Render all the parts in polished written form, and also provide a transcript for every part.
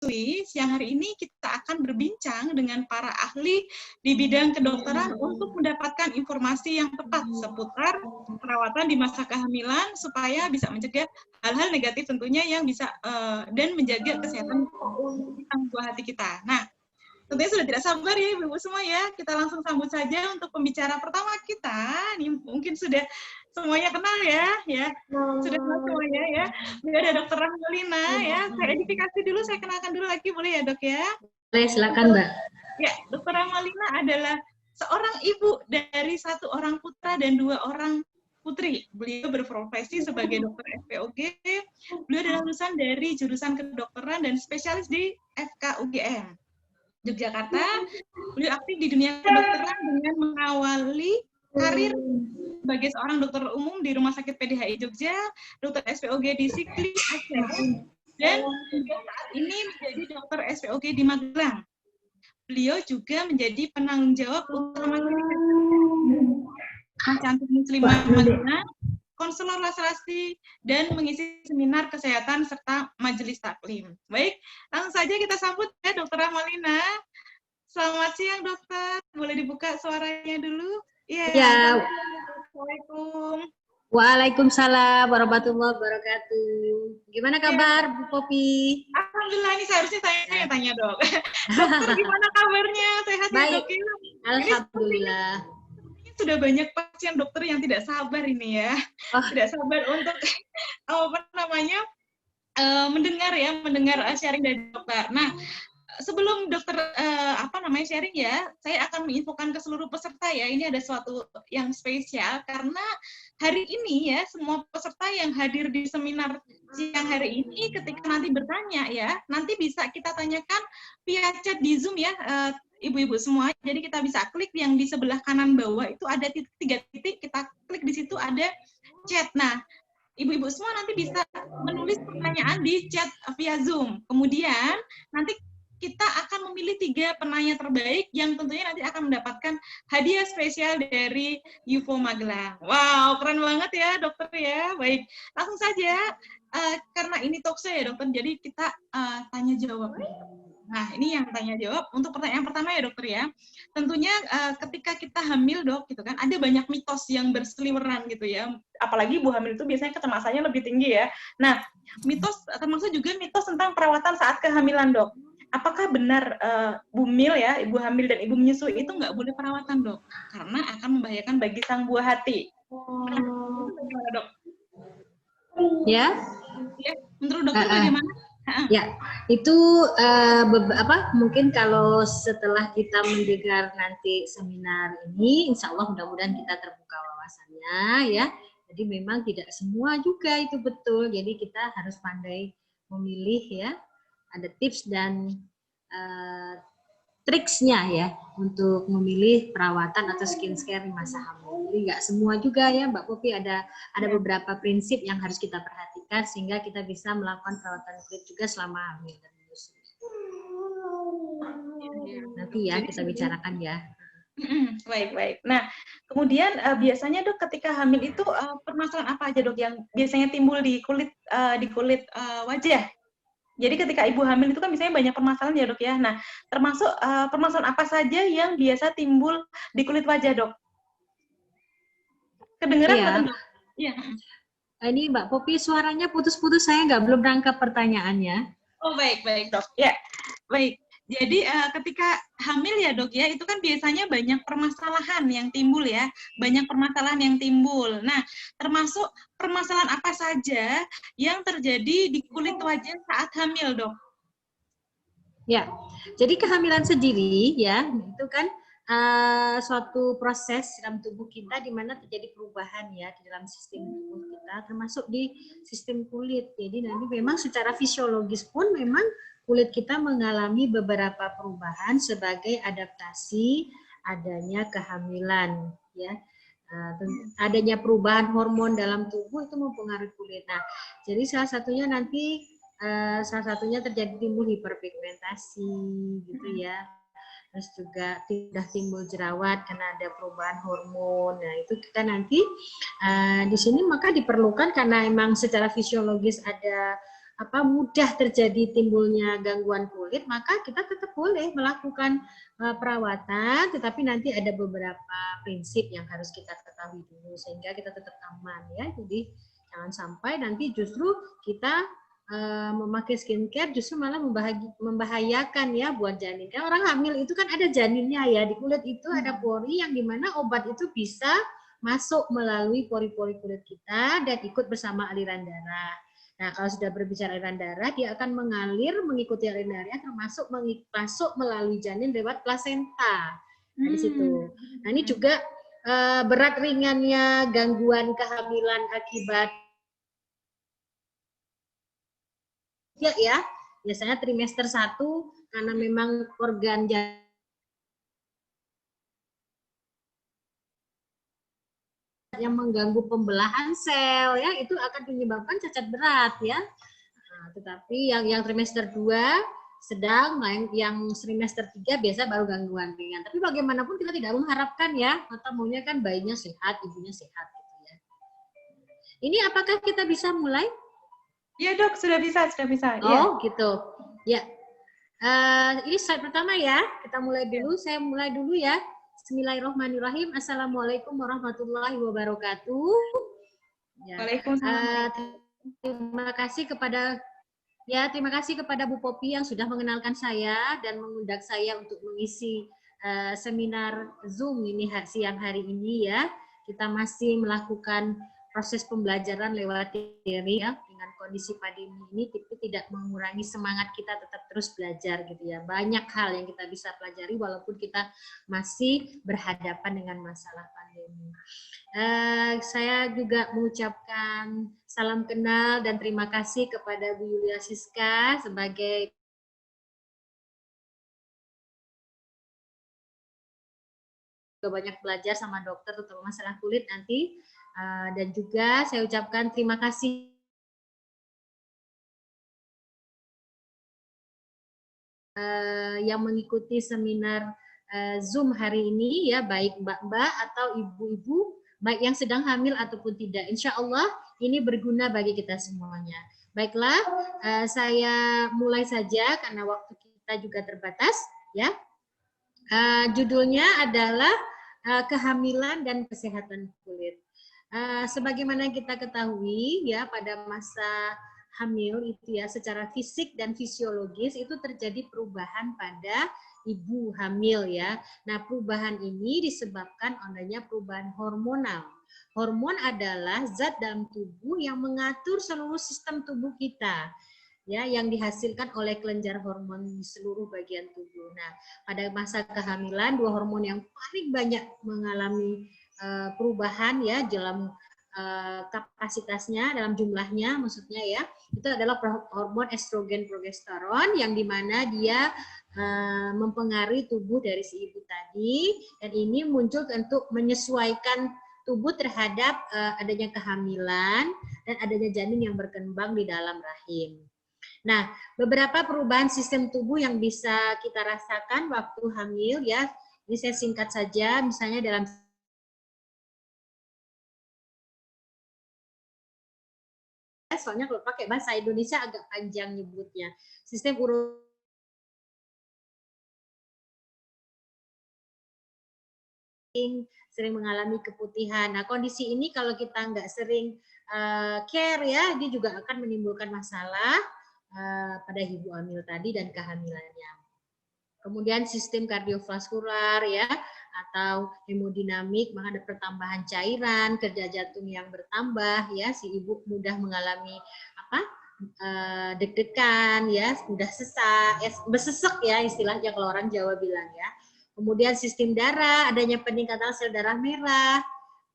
siang hari ini kita akan berbincang dengan para ahli di bidang kedokteran untuk mendapatkan informasi yang tepat seputar perawatan di masa kehamilan supaya bisa mencegah hal-hal negatif tentunya yang bisa dan menjaga kesehatan buah hati kita. Nah, tentunya sudah tidak sabar ya Ibu-Ibu semua ya. Kita langsung sambut saja untuk pembicara pertama kita. Ini mungkin sudah semuanya kenal ya. Sudah kenal semuanya ya. Ini ada Dr. Rahmalina ya. Saya edifikasi dulu, saya kenalkan dulu lagi boleh ya Dok ya? Boleh, silakan Mbak. Ya, Dr. Rahmalina adalah seorang ibu dari 1 orang putra dan 2 orang putri. Beliau berprofesi sebagai dokter FPOG. Beliau adalah lulusan dari jurusan kedokteran dan spesialis di FKUGM Yogyakarta. Beliau aktif di dunia kedokteran dengan mengawali karir sebagai seorang dokter umum di Rumah Sakit PDHI Jogja, dokter SPOG di Sikli Aceh, dan saat ini menjadi dokter SPOG di Magelang. Beliau juga menjadi penanggung jawab utama Cantik Muslimah Magelang, konselor literasi, dan mengisi seminar kesehatan serta majelis taklim. Baik, langsung saja kita sambut ya Dr. Rahmalina. Selamat siang dokter, boleh dibuka suaranya dulu? Ya. Assalamualaikum. Waalaikumsalam warahmatullahi wabarakatuh. Gimana kabar Bu Popi? Alhamdulillah, ini seharusnya saya tanya dok. Dokter gimana kabarnya? Sehat ya dok? Alhamdulillah. Sudah banyak pasien dokter yang tidak sabar ini ya, tidak sabar untuk mendengar sharing dari dokter. Nah, sebelum dokter sharing ya, saya akan menginfokan ke seluruh peserta ya. Ini ada suatu yang spesial karena hari ini ya semua peserta yang hadir di seminar siang hari ini ketika nanti bertanya ya, nanti bisa kita tanyakan via chat di Zoom ya. Ibu-ibu semua, jadi kita bisa klik yang di sebelah kanan bawah itu ada 3 titik, kita klik di situ ada chat. Nah, ibu-ibu semua nanti bisa menulis pertanyaan di chat via Zoom. Kemudian nanti kita akan memilih 3 penanya terbaik yang tentunya nanti akan mendapatkan hadiah spesial dari UFO Magelang. Wow, keren banget ya dokter ya. Baik, langsung saja karena ini talkshow ya dokter, jadi kita tanya jawab nih. Nah, ini yang tanya jawab untuk pertanyaan pertama ya dokter ya. Tentunya ketika kita hamil dok, gitu kan, ada banyak mitos yang berseliweran gitu ya. Apalagi ibu hamil itu biasanya kecemasannya lebih tinggi ya. Nah, mitos termasuk juga mitos tentang perawatan saat kehamilan dok. Apakah benar bumil ya, ibu hamil dan ibu menyusui itu nggak boleh perawatan dok? Karena akan membahayakan bagi sang buah hati. Nah, itu bagaimana dok? Ya. Menurut dokter bagaimana? Ya, itu mungkin kalau setelah kita mendengar nanti seminar ini, insya Allah mudah-mudahan kita terbuka wawasannya ya. Jadi memang tidak semua juga itu betul. Jadi kita harus pandai memilih ya. Ada tips dan triksnya ya untuk memilih perawatan atau skincare di masa hamil. Jadi nggak semua juga ya Mbak Popi, ada beberapa prinsip yang harus kita perhatikan sehingga kita bisa melakukan perawatan kulit juga selama hamil dan menyusui. Nanti ya kita bicarakan ya. Baik. Nah, kemudian biasanya dok ketika hamil itu permasalahan apa aja dok yang biasanya timbul di kulit wajah? Jadi ketika ibu hamil itu kan biasanya banyak permasalahan ya dok ya. Nah, termasuk permasalahan apa saja yang biasa timbul di kulit wajah dok? Kedengeran nggak dok? Iya. Ini Mbak Popi suaranya putus-putus, saya belum nangkap pertanyaannya. Oh baik dok. Ya, baik. Jadi ketika hamil ya dok ya, itu kan biasanya banyak permasalahan yang timbul ya, banyak permasalahan yang timbul. Nah, termasuk permasalahan apa saja yang terjadi di kulit wajah saat hamil dok? Ya, jadi kehamilan sendiri ya, itu kan suatu proses dalam tubuh kita di mana terjadi perubahan ya di dalam sistem tubuh kita, termasuk di sistem kulit. Jadi nanti memang secara fisiologis pun memang kulit kita mengalami beberapa perubahan sebagai adaptasi adanya kehamilan ya. Adanya perubahan hormon dalam tubuh itu mempengaruhi kulit. Nah, jadi salah satunya terjadi timbul hiperpigmentasi gitu ya. Terus juga tidak timbul jerawat karena ada perubahan hormon. Nah, itu kita nanti di sini maka diperlukan karena memang secara fisiologis ada mudah terjadi timbulnya gangguan kulit, maka kita tetap boleh melakukan perawatan, tetapi nanti ada beberapa prinsip yang harus kita ketahui dulu sehingga kita tetap aman ya. Jadi jangan sampai nanti justru kita memakai skincare justru malah membahayakan ya buat janin. Kan orang hamil itu kan ada janinnya ya, di kulit itu ada pori yang dimana obat itu bisa masuk melalui pori-pori kulit kita dan ikut bersama aliran darah. Nah, kalau sudah berbicara aliran darah, dia akan mengalir mengikuti aliran darah, termasuk masuk melalui janin lewat plasenta. Nah, di situ. Nah, ini juga berat ringannya gangguan kehamilan akibat ya, biasanya trimester 1 karena memang organ yang mengganggu pembelahan sel ya, itu akan menyebabkan cacat berat ya. Nah, tetapi yang trimester 2 sedang, yang trimester 3 biasa baru gangguan ringan. Tapi bagaimanapun kita tidak mengharapkan ya, mata maunya kan bayinya sehat, ibunya sehat gitu ya. Ini apakah kita bisa mulai? Ya dok, sudah bisa. Oh ya. Gitu. Ya. Ini slide pertama ya. Kita mulai dulu. Saya mulai dulu ya. Bismillahirrahmanirrahim. Assalamualaikum warahmatullahi wabarakatuh. Ya. Waalaikumsalam. Terima kasih kepada Bu Popi yang sudah mengenalkan saya dan mengundang saya untuk mengisi seminar Zoom ini siang hari ini ya. Kita masih melakukan proses pembelajaran lewat teori ya, dengan kondisi pandemi ini tapi tidak mengurangi semangat kita tetap terus belajar gitu ya. Banyak hal yang kita bisa pelajari walaupun kita masih berhadapan dengan masalah pandemi. Saya juga mengucapkan salam kenal dan terima kasih kepada Bu Yulia Siska sebagai banyak belajar sama dokter terutama masalah kulit nanti. Dan juga saya ucapkan terima kasih yang mengikuti seminar Zoom hari ini ya, baik mbak-mbak atau ibu-ibu, baik yang sedang hamil ataupun tidak. Insya Allah ini berguna bagi kita semuanya. Baiklah, saya mulai saja karena waktu kita juga terbatas ya. Judulnya adalah kehamilan dan kesehatan kulit. Sebagaimana kita ketahui ya, pada masa hamil itu ya, secara fisik dan fisiologis itu terjadi perubahan pada ibu hamil ya. Nah, perubahan ini disebabkan adanya perubahan hormonal. Hormon adalah zat dalam tubuh yang mengatur seluruh sistem tubuh kita ya, yang dihasilkan oleh kelenjar hormon di seluruh bagian tubuh. Nah, pada masa kehamilan dua hormon yang paling banyak mengalami perubahan ya dalam kapasitasnya, dalam jumlahnya maksudnya ya, itu adalah hormon estrogen progesteron yang dimana dia mempengaruhi tubuh dari si ibu tadi, dan ini muncul untuk menyesuaikan tubuh terhadap adanya kehamilan dan adanya janin yang berkembang di dalam rahim. Nah, beberapa perubahan sistem tubuh yang bisa kita rasakan waktu hamil ya, ini saya singkat saja, misalnya dalam soalnya kalau pakai bahasa Indonesia agak panjang nyebutnya. Sistem sering mengalami keputihan. Nah, kondisi ini kalau kita nggak sering care ya, dia juga akan menimbulkan masalah pada ibu hamil tadi dan kehamilannya. Kemudian sistem kardiovaskular ya, atau hemodinamik, maka ada pertambahan cairan, kerja jantung yang bertambah ya, si ibu mudah mengalami deg-degan ya, mudah sesak, besesek ya istilahnya kalau orang Jawa bilang ya. Kemudian sistem darah, adanya peningkatan sel darah merah,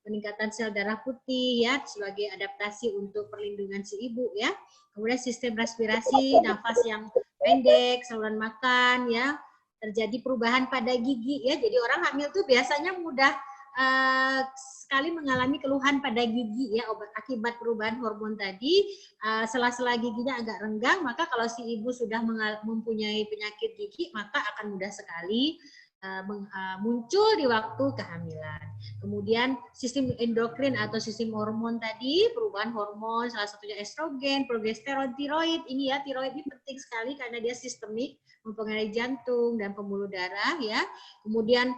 peningkatan sel darah putih ya, sebagai adaptasi untuk perlindungan si ibu ya. Kemudian sistem respirasi, nafas yang pendek, saluran makan ya, terjadi perubahan pada gigi ya. Jadi orang hamil tuh biasanya mudah sekali mengalami keluhan pada gigi ya, akibat perubahan hormon tadi. Sela-sela giginya agak renggang, maka kalau si ibu sudah mempunyai penyakit gigi maka akan mudah sekali muncul di waktu kehamilan. Kemudian sistem endokrin atau sistem hormon tadi, perubahan hormon, salah satunya estrogen, progesteron, tiroid. Ini ya, tiroid ini penting sekali karena dia sistemik, mempengaruhi jantung dan pembuluh darah ya. Kemudian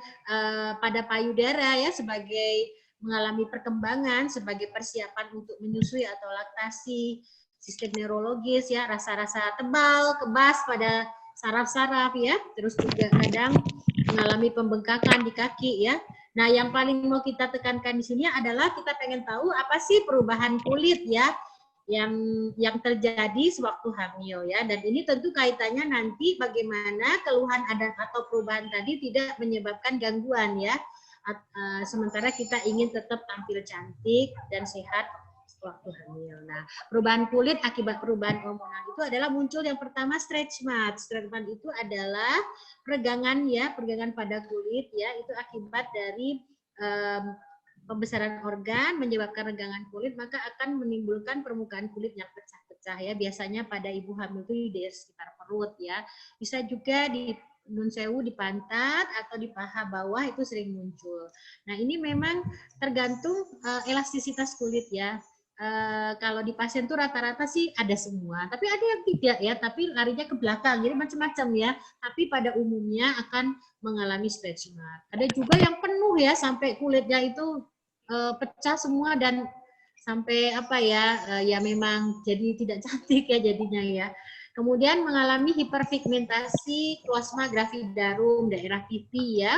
pada payudara ya sebagai mengalami perkembangan sebagai persiapan untuk menyusui atau laktasi, sistem neurologis ya, rasa-rasa tebal, kebas pada saraf-saraf ya, terus juga kadang mengalami pembengkakan di kaki ya. Nah, yang paling mau kita tekankan di sini adalah kita pengen tahu apa sih perubahan kulit ya yang terjadi sewaktu hamil ya. Dan ini tentu kaitannya nanti bagaimana keluhan ada atau perubahan tadi tidak menyebabkan gangguan ya. Sementara kita ingin tetap tampil cantik dan sehat waktu hamil. Nah, perubahan kulit akibat perubahan hormonal itu adalah muncul yang pertama stretch mark. Stretch mark itu adalah peregangan ya, peregangan pada kulit ya, itu akibat dari pembesaran organ menyebabkan regangan kulit, maka akan menimbulkan permukaan kulit yang pecah-pecah ya. Biasanya pada ibu hamil itu di sekitar perut ya. Bisa juga di nun sewu di pantat atau di paha bawah itu sering muncul. Nah, ini memang tergantung elastisitas kulit ya. Kalau di pasien tuh rata-rata sih ada semua, tapi ada yang tidak ya, tapi larinya ke belakang, jadi macam-macam ya. Tapi pada umumnya akan mengalami stretch mark. Ada juga yang penuh ya, sampai kulitnya itu pecah semua dan sampai apa ya, ya memang jadi tidak cantik ya jadinya ya. Kemudian mengalami hiperpigmentasi, kloasma gravidarum, daerah pipi ya,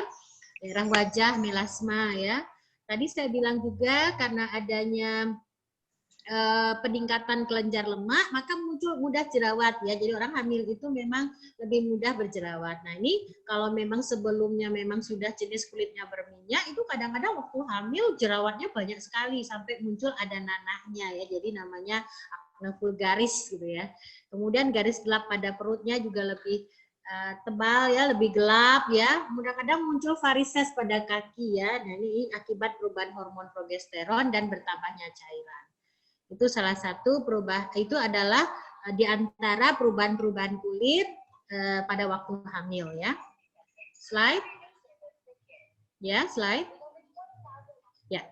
daerah wajah, melasma ya. Tadi saya bilang juga karena adanya peningkatan kelenjar lemak, maka muncul mudah jerawat ya. Jadi orang hamil itu memang lebih mudah berjerawat. Nah, ini kalau memang sebelumnya memang sudah jenis kulitnya berminyak, itu kadang-kadang waktu hamil jerawatnya banyak sekali sampai muncul ada nanahnya ya. Jadi namanya acne vulgaris gitu ya. Kemudian garis gelap pada perutnya juga lebih tebal ya, lebih gelap ya. Kadang-kadang muncul varises pada kaki ya. Nah, ini akibat perubahan hormon progesteron dan bertambahnya cairan. Itu salah satu perubahan, itu adalah di antara perubahan-perubahan kulit pada waktu hamil ya. Slide. Ya, slide. Ya.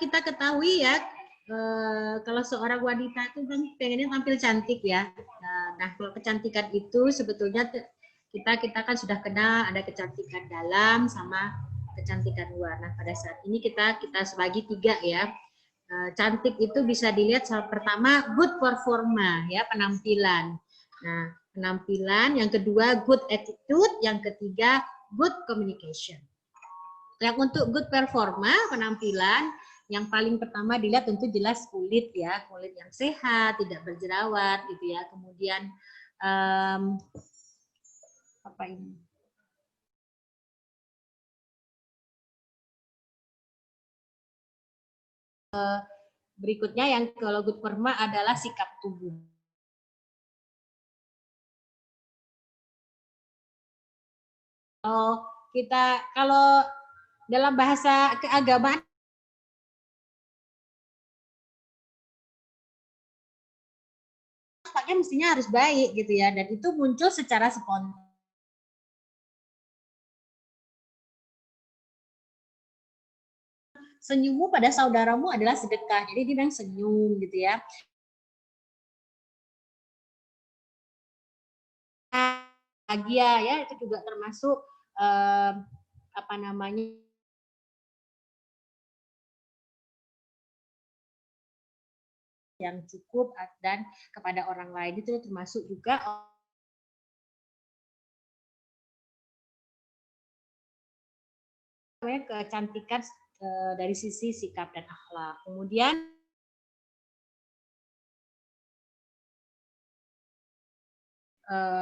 Kita ketahui ya, kalau seorang wanita itu kan pengennya tampil cantik ya. Nah, kalau kecantikan itu sebetulnya kita kan sudah kenal ada kecantikan dalam sama kecantikan luar. Nah, pada saat ini kita sebagi 3 ya. Cantik itu bisa dilihat pertama good performa ya, penampilan. Nah, penampilan, yang kedua good attitude, yang ketiga good communication. Yang untuk good performa, penampilan, yang paling pertama dilihat tentu jelas kulit ya, kulit yang sehat, tidak berjerawat gitu ya. Kemudian apa ini? Berikutnya yang kalau good performa adalah sikap tubuh. Kalau dalam bahasa keagamaan tampaknya mestinya harus baik gitu ya, dan itu muncul secara spontan. Senyummu pada saudaramu adalah sedekah, jadi dia bilang senyum gitu ya. Bahagia ya, itu juga termasuk apa namanya, yang cukup dan kepada orang lain, itu termasuk juga kecantikan dari sisi sikap dan akhlak. Kemudian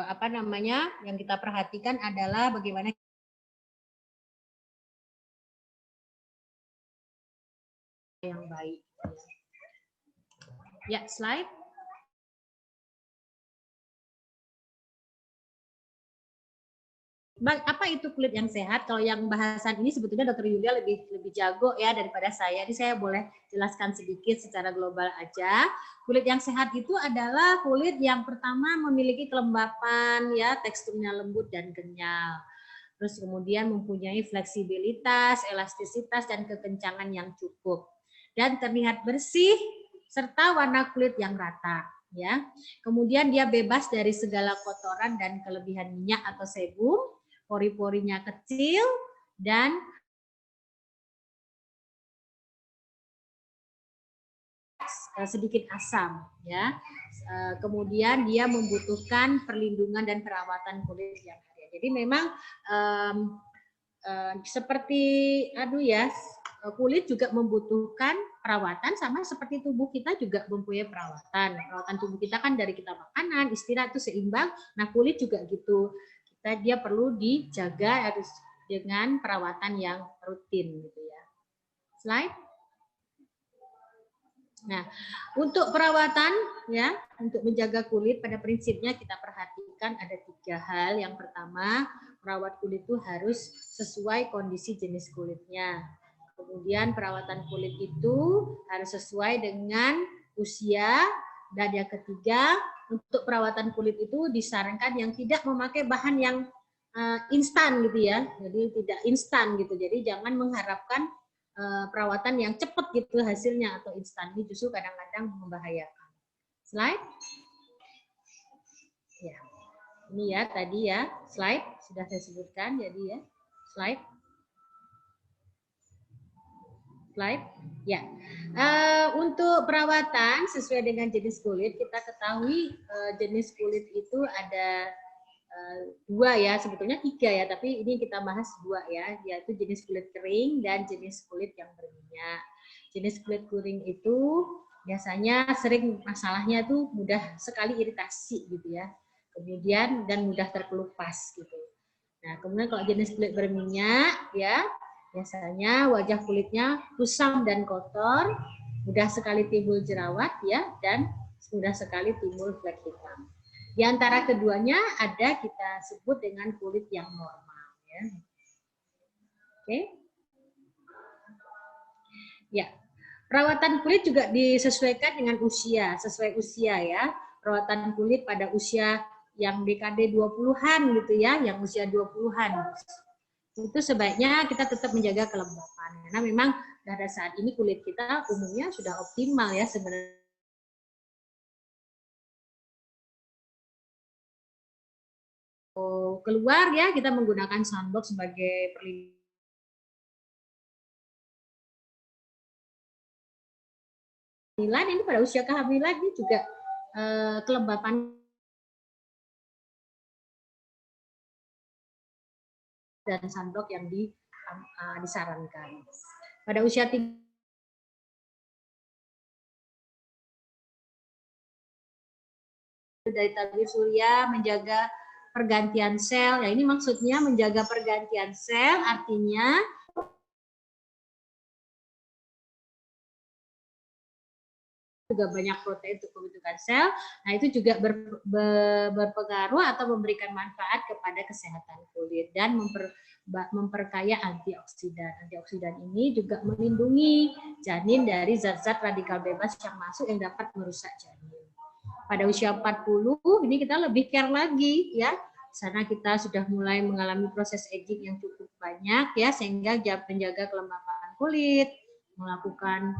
apa namanya, yang kita perhatikan adalah bagaimana yang baik. Ya, slide. Apa itu kulit yang sehat? Kalau yang bahasan ini sebetulnya Dr. Yulia lebih jago ya daripada saya. Jadi saya boleh jelaskan sedikit secara global aja. Kulit yang sehat itu adalah kulit yang pertama memiliki kelembapan ya, teksturnya lembut dan kenyal. terus kemudian mempunyai fleksibilitas, elastisitas, dan kekencangan yang cukup. Dan terlihat bersih, serta warna kulit yang rata. Ya, kemudian dia bebas dari segala kotoran dan kelebihan minyak atau sebum, pori-porinya kecil, dan sedikit asam, ya. Kemudian dia membutuhkan perlindungan dan perawatan kulit yang harian. Jadi memang seperti kulit juga membutuhkan perawatan, sama seperti tubuh kita juga mempunyai perawatan. Perawatan tubuh kita kan dari kita makanan, istirahat itu seimbang. Nah, kulit juga gitu. Dia perlu dijaga harus dengan perawatan yang rutin gitu ya. Slide. Nah, untuk perawatan ya, untuk menjaga kulit pada prinsipnya kita perhatikan ada 3 hal. Yang pertama, merawat kulit itu harus sesuai kondisi jenis kulitnya. Kemudian perawatan kulit itu harus sesuai dengan usia. Dan yang ketiga, untuk perawatan kulit itu disarankan yang tidak memakai bahan yang instan gitu ya. Jadi tidak instan gitu. Jadi jangan mengharapkan perawatan yang cepat gitu hasilnya atau instan, ini justru kadang-kadang membahayakan. Slide. Ya. Ini ya tadi ya, slide sudah saya sebutkan jadi ya. Slide. Slide. Ya. Untuk perawatan sesuai dengan jenis kulit, kita ketahui jenis kulit itu ada 2 ya, sebetulnya 3 ya, tapi ini kita bahas 2 ya, yaitu jenis kulit kering dan jenis kulit yang berminyak. Jenis kulit kering itu biasanya sering masalahnya tuh mudah sekali iritasi gitu ya, kemudian dan mudah terkelupas gitu. Nah, kemudian kalau jenis kulit berminyak ya, biasanya wajah kulitnya kusam dan kotor, mudah sekali timbul jerawat ya, dan mudah sekali timbul flek hitam. Di antara keduanya ada kita sebut dengan kulit yang normal. Ya. Oke. Ya. Perawatan kulit juga disesuaikan dengan usia, sesuai usia ya. Perawatan kulit pada usia yang dekade 20-an gitu ya, yang usia 20-an. Itu sebaiknya kita tetap menjaga kelembapan. Karena memang pada saat ini kulit kita umumnya sudah optimal ya sebenarnya. Keluar ya, kita menggunakan sunblock sebagai perlindungan. Ini pada usia kehamilan ini juga kelembapan dan sunblock yang disarankan. Pada usia dari tabir surya menjaga pergantian sel. Ya, ini maksudnya menjaga pergantian sel artinya juga banyak protein untuk pembentukan sel. Nah, itu juga berpengaruh atau memberikan manfaat kepada kesehatan kulit dan memperkaya antioksidan. Antioksidan ini juga melindungi janin dari zat-zat radikal bebas yang masuk yang dapat merusak janin. Pada usia 40, ini kita lebih care lagi ya. Karena kita sudah mulai mengalami proses aging yang cukup banyak ya, sehingga menjaga kelembapan kulit, melakukan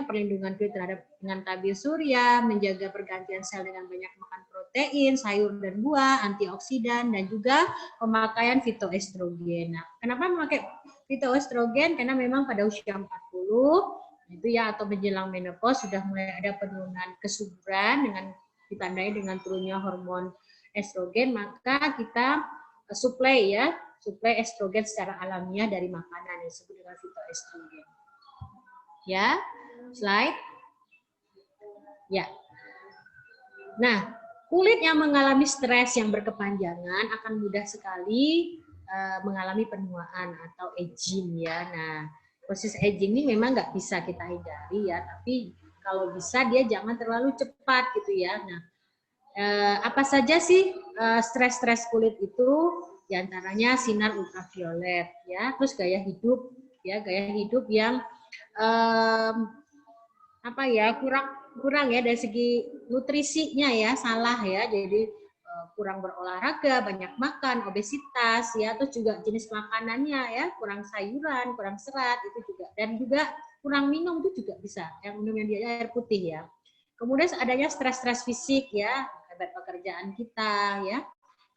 perlindungan kulit terhadap dengan tabir surya, menjaga pergantian sel dengan banyak makan protein, sayur dan buah, antioksidan, dan juga pemakaian fitoestrogen. Nah, kenapa memakai fitoestrogen? Karena memang pada usia 40 itu ya atau menjelang menopause sudah mulai ada penurunan kesuburan dengan ditandai dengan turunnya hormon estrogen, maka kita suplai estrogen secara alamiah dari makanan yang disebut dengan fitoestrogen. Ya, slide. Ya. Nah, kulit yang mengalami stres yang berkepanjangan akan mudah sekali mengalami penuaan atau aging ya. Nah, proses aging ini memang nggak bisa kita hindari ya, tapi kalau bisa dia jangan terlalu cepat gitu ya. Nah, apa saja sih stres-stres kulit itu? Di antaranya sinar ultraviolet ya, terus gaya hidup yang kurang ya dari segi nutrisinya ya, salah ya, jadi kurang berolahraga, banyak makan, obesitas ya, terus juga jenis makanannya ya, kurang sayuran, kurang serat itu juga, dan juga kurang minum itu juga bisa, yang minum yang air putih ya. Kemudian adanya stres-stres fisik ya, akibat pekerjaan kita ya.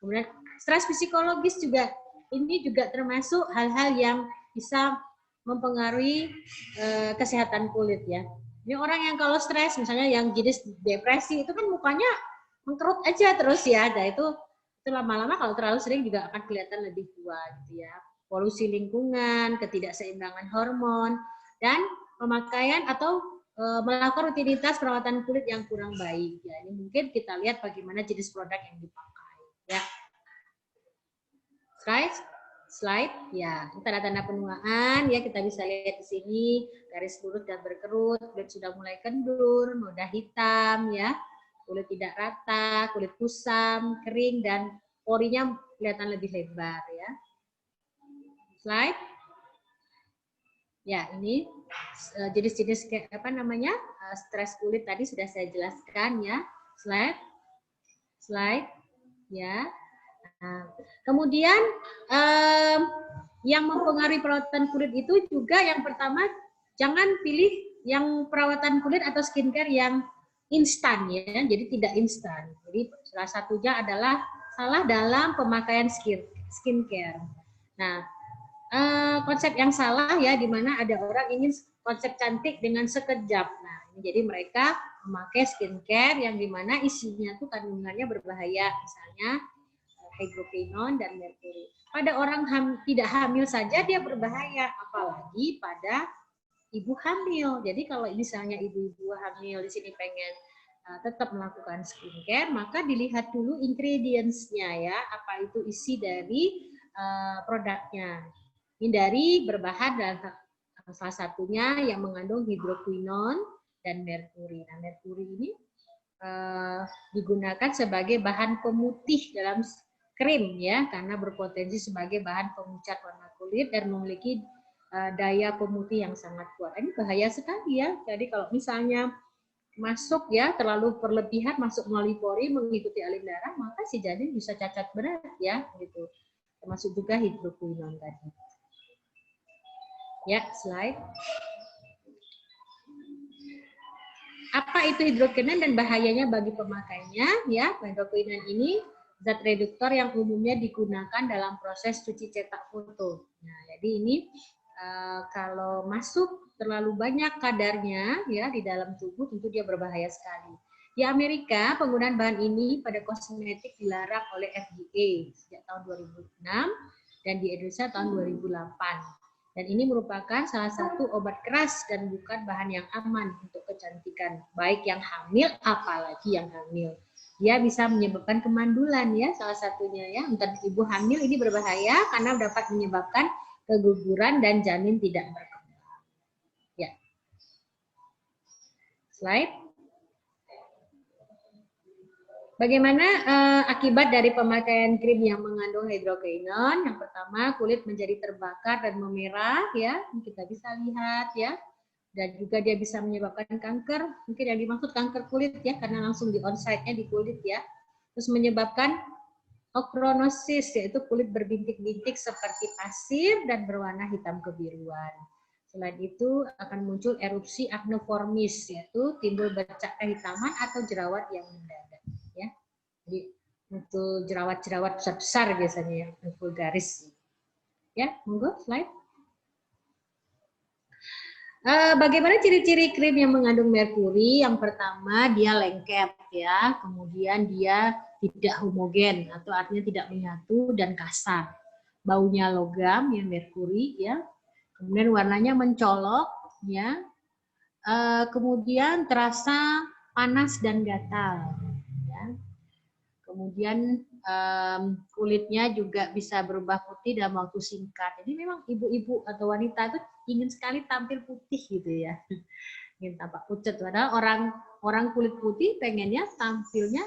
Kemudian stres psikologis juga, ini juga termasuk hal-hal yang bisa mempengaruhi kesehatan kulit ya. Ini orang yang kalau stres, misalnya yang jenis depresi, itu kan mukanya mengkerut aja terus ya. Nah itu lama-lama kalau terlalu sering juga akan kelihatan lebih tua gitu ya. Polusi lingkungan, ketidakseimbangan hormon, dan pemakaian atau melakukan rutinitas perawatan kulit yang kurang baik. Ya, ini mungkin kita lihat bagaimana jenis produk yang dipakai. Ya. Slide, ya, tanda-tanda penuaan ya, kita bisa lihat di sini, garis lurus dan berkerut, kulit sudah mulai kendur, noda hitam ya, kulit tidak rata, kulit kusam, kering, dan porinya kelihatan lebih lebar ya. Slide. Ya, ini jenis-jenis apa namanya stres kulit tadi sudah saya jelaskan ya. Slide, ya. Nah, kemudian yang mempengaruhi perawatan kulit itu juga yang pertama, jangan pilih yang perawatan kulit atau skincare yang instan ya, jadi tidak instan. Jadi salah satunya adalah salah dalam pemakaian skincare. Nah, konsep yang salah ya, di mana ada orang ingin konsep cantik dengan sekejap. Nah, jadi mereka memakai skincare yang dimana isinya tuh kandungannya berbahaya, misalnya hydroquinone dan merkuri. Pada orang tidak hamil saja dia berbahaya, apalagi pada ibu hamil. Jadi kalau misalnya ibu-ibu hamil di sini pengen tetap melakukan skincare, maka dilihat dulu ingredients-nya ya, apa itu isi dari produknya. Hindari berbahan dan salah satunya yang mengandung hydroquinone dan merkuri. Nah, merkuri ini digunakan sebagai bahan pemutih dalam krim ya, karena berpotensi sebagai bahan pemucat warna kulit dan memiliki daya pemutih yang sangat kuat. Ini bahaya sekali ya. Jadi kalau misalnya masuk ya terlalu berlebihan, masuk melalui pori mengikuti aliran darah, maka si janin bisa cacat berat ya gitu. Termasuk juga hidroquinone tadi. Ya, slide. Apa itu hidroquinone dan bahayanya bagi pemakainya ya? Hidroquinone ini zat reduktor yang umumnya digunakan dalam proses cuci cetak foto. Nah, jadi ini kalau masuk terlalu banyak kadarnya ya di dalam tubuh, tentu dia berbahaya sekali. Di Amerika, penggunaan bahan ini pada kosmetik dilarang oleh FDA sejak tahun 2006 dan di Indonesia tahun 2008. Dan ini merupakan salah satu obat keras dan bukan bahan yang aman untuk kecantikan, baik yang hamil apalagi yang hamil. Dia bisa menyebabkan kemandulan ya, salah satunya ya. Untuk ibu hamil ini berbahaya karena dapat menyebabkan keguguran dan janin tidak berkembang. Ya. Slide. Bagaimana akibat dari pemakaian krim yang mengandung hidroquinone? Yang pertama, kulit menjadi terbakar dan memerah ya, kita bisa lihat ya. Dan juga dia bisa menyebabkan kanker, mungkin yang dimaksud kanker kulit ya, karena langsung di onsite-nya di kulit ya. Terus menyebabkan ochronosis, yaitu kulit berbintik-bintik seperti pasir dan berwarna hitam kebiruan. Selain itu akan muncul erupsi acneiformis, yaitu timbul bercak kehitaman atau jerawat yang mendadak. Ya. Jadi muncul jerawat-jerawat besar-besar biasanya yang vulgaris. Ya, monggo slide. Bagaimana ciri-ciri krim yang mengandung merkuri? Yang pertama dia lengket ya, kemudian dia tidak homogen atau artinya tidak menyatu dan kasar. Baunya logam ya, merkuri ya. Kemudian warnanya mencolok ya. Kemudian terasa panas dan gatal ya. Kemudian kulitnya juga bisa berubah putih dalam waktu singkat. Jadi memang ibu-ibu atau wanita itu ingin sekali tampil putih gitu ya, ingin tampak pucat. Padahal orang kulit putih pengennya tampilnya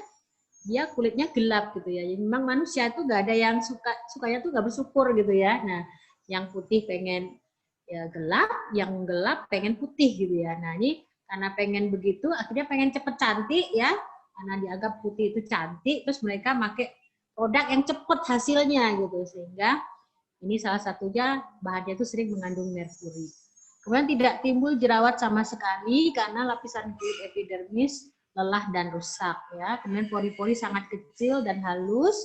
dia kulitnya gelap gitu ya. Jadi memang manusia itu nggak ada yang sukanya tuh nggak bersyukur gitu ya. Nah, yang putih pengen ya gelap, yang gelap pengen putih gitu ya. Nah ini karena pengen begitu, akhirnya pengen cepet cantik ya. karena dianggap putih itu cantik, terus mereka pakai produk yang cepat hasilnya gitu, sehingga ini salah satunya bahannya itu sering mengandung merkuri. Kemudian tidak timbul jerawat sama sekali karena lapisan kulit epidermis lelah dan rusak ya. Kemudian pori-pori sangat kecil dan halus,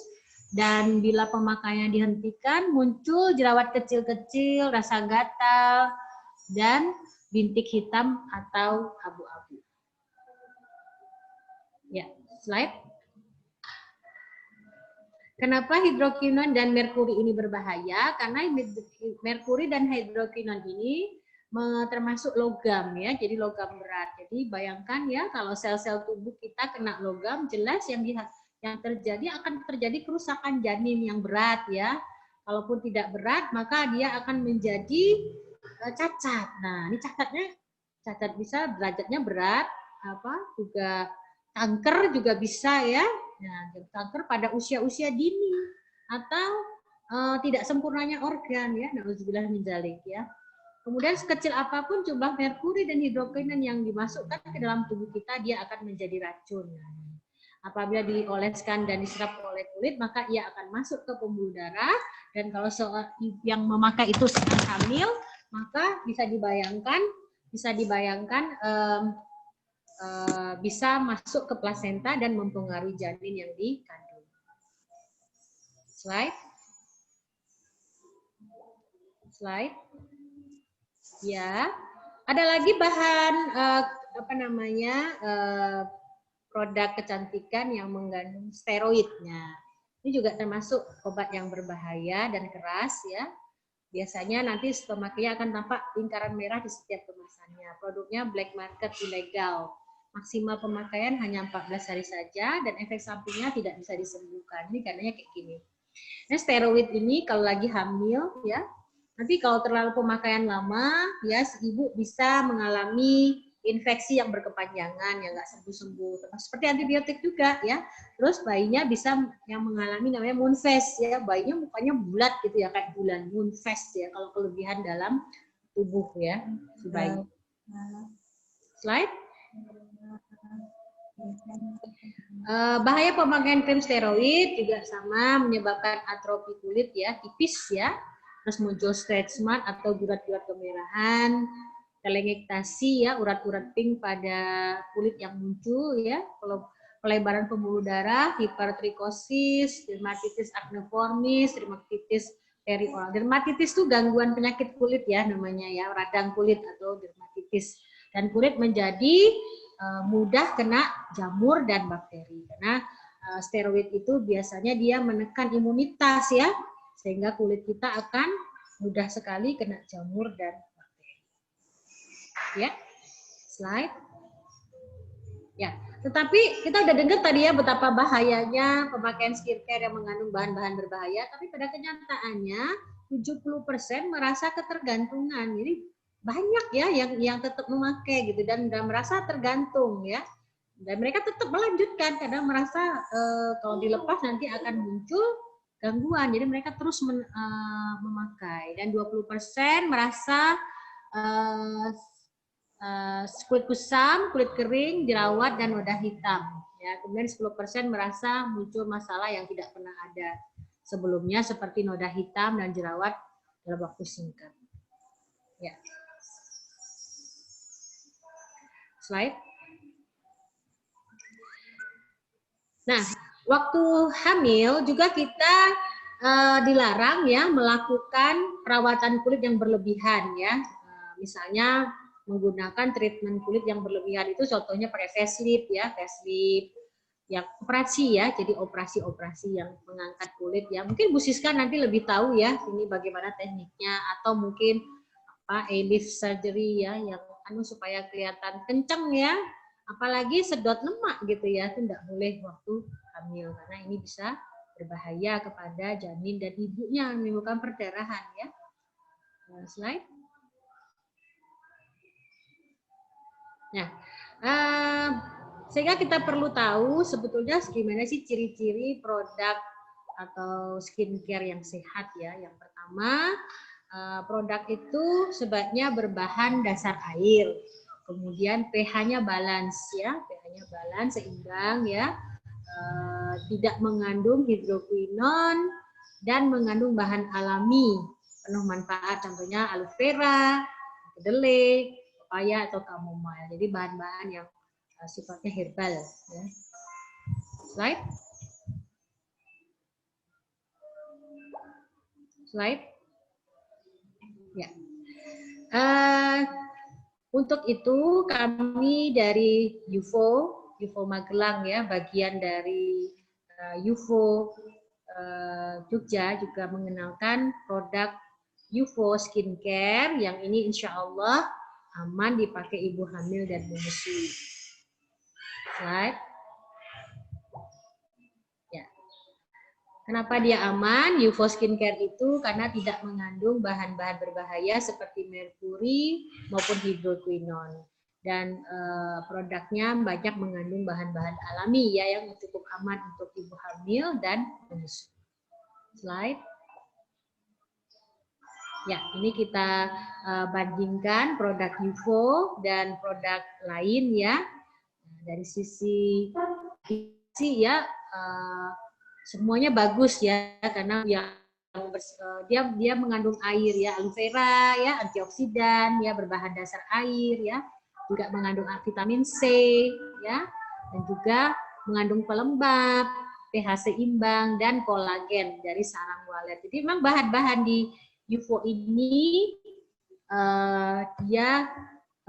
dan bila pemakaian dihentikan muncul jerawat kecil-kecil, rasa gatal, dan bintik hitam atau abu-abu. Ya, slide. Kenapa hidrokinon dan merkuri ini berbahaya? Karena merkuri dan hidrokinon ini termasuk logam ya, jadi logam berat. Jadi bayangkan ya, kalau sel-sel tubuh kita kena logam, jelas yang terjadi akan terjadi kerusakan janin yang berat ya. Kalaupun tidak berat, maka dia akan menjadi cacat. Nah, ini cacat bisa derajatnya berat, juga kanker juga bisa ya. Nah, kanker pada usia-usia dini atau tidak sempurnanya organ ya, nauzubillah min dzalik ya. Kemudian sekecil apapun jumlah merkuri dan hidrokinon yang dimasukkan ke dalam tubuh kita, dia akan menjadi racun. Apabila dioleskan dan diserap oleh kulit, maka ia akan masuk ke pembuluh darah, dan kalau seorang yang memakai itu sedang hamil, maka bisa dibayangkan bisa masuk ke plasenta dan mempengaruhi janin yang dikandung. Slide. Ya, ada lagi bahan produk kecantikan yang mengandung steroidnya. Ini juga termasuk obat yang berbahaya dan keras ya. Biasanya nanti pemakainya akan tampak lingkaran merah di setiap kemasannya. Produknya black market, ilegal. Maksimal pemakaian hanya 14 hari saja dan efek sampingnya tidak bisa disembuhkan. Ini karenanya kayak gini. Nah, steroid ini kalau lagi hamil ya, nanti kalau terlalu pemakaian lama ya, si ibu bisa mengalami infeksi yang berkepanjangan yang nggak sembuh-sembuh. Seperti antibiotik juga ya. Terus bayinya bisa yang mengalami namanya moon face ya, bayinya mukanya bulat gitu ya, kayak bulan, moon face ya kalau kelebihan dalam tubuh ya si bayi. Slide. Bahaya pemakaian krim steroid juga sama, menyebabkan atrofi kulit ya, tipis ya, terus muncul stretch mark atau gurat-gurat kemerahan, telangiktasi ya, urat-urat pink pada kulit yang muncul ya, pelebaran pembuluh darah, hipertrikosis, dermatitis acneiformis, dermatitis perioral. Dermatitis itu gangguan penyakit kulit ya namanya ya, radang kulit atau dermatitis, dan kulit menjadi mudah kena jamur dan bakteri karena steroid itu biasanya dia menekan imunitas ya, sehingga kulit kita akan mudah sekali kena jamur dan bakteri. Ya, slide. Ya, tetapi kita udah dengar tadi ya betapa bahayanya pemakaian skincare yang mengandung bahan-bahan berbahaya, tapi pada kenyataannya 70% merasa ketergantungan. Jadi banyak ya yang tetap memakai gitu dan merasa tergantung ya, dan mereka tetap melanjutkan karena merasa kalau dilepas nanti akan muncul gangguan, jadi mereka terus memakai. Dan 20% merasa kulit kusam, kulit kering, jerawat, dan noda hitam ya. Kemudian 10% merasa muncul masalah yang tidak pernah ada sebelumnya seperti noda hitam dan jerawat dalam waktu singkat ya. Slide. Nah, waktu hamil juga kita dilarang ya melakukan perawatan kulit yang berlebihan ya. Misalnya menggunakan treatment kulit yang berlebihan itu contohnya pakai facelift ya, facelift yang operasi ya, jadi operasi-operasi yang mengangkat kulit ya. Mungkin Bu Siska nanti lebih tahu ya ini bagaimana tekniknya, atau mungkin A-lift surgery ya yang supaya kelihatan kenceng ya, apalagi sedot lemak gitu ya, itu tidak boleh waktu hamil karena ini bisa berbahaya kepada janin dan ibunya, menimbulkan perdarahan ya. Slide. Nah, sehingga kita perlu tahu sebetulnya gimana sih ciri-ciri produk atau skincare yang sehat ya. Yang pertama, produk itu sebaiknya berbahan dasar air. Kemudian pH-nya balance ya, pH-nya balance seimbang ya. Tidak mengandung hidroquinon dan mengandung bahan alami penuh manfaat, contohnya aloe vera, kedelai, pepaya atau chamomile. Jadi bahan-bahan yang sifatnya herbal ya. Slide. Ya. Untuk itu kami dari UFO Magelang ya, bagian dari UFO Jogja juga mengenalkan produk UFO Skincare yang ini insya Allah aman dipakai ibu hamil dan menyusui. Slide. Ya. Kenapa dia aman? UFO Skincare itu karena tidak mengandung bahan-bahan berbahaya seperti merkuri maupun hidroquinon. Dan produknya banyak mengandung bahan-bahan alami ya yang cukup aman untuk ibu hamil dan menyusui. Slide. Ya, ini kita bandingkan produk UFO dan produk lain ya. Dari sisi ya semuanya bagus ya, karena dia mengandung air ya, aloe vera ya, antioksidan ya, berbahan dasar air ya, juga mengandung vitamin C ya, dan juga mengandung pelembab, pH seimbang dan kolagen dari sarang walet. Jadi memang bahan-bahan di UFO ini dia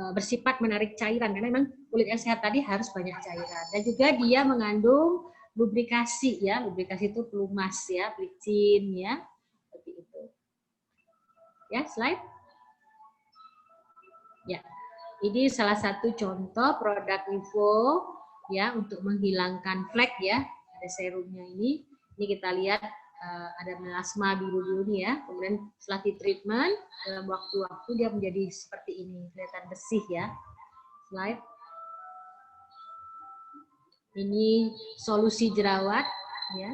bersifat menarik cairan karena memang kulit yang sehat tadi harus banyak cairan, dan juga dia mengandung lubrikasi ya, lubrikasi itu pelumas ya, pelicin ya, seperti itu. Ya, slide. Ya, ini salah satu contoh produk UFO ya untuk menghilangkan flek ya, ada serumnya ini. Ini kita lihat ada melasma biru-biru ini ya, kemudian setelah di treatment dalam waktu-waktu dia menjadi seperti ini, kelihatan bersih ya. Slide. Ini solusi jerawat ya,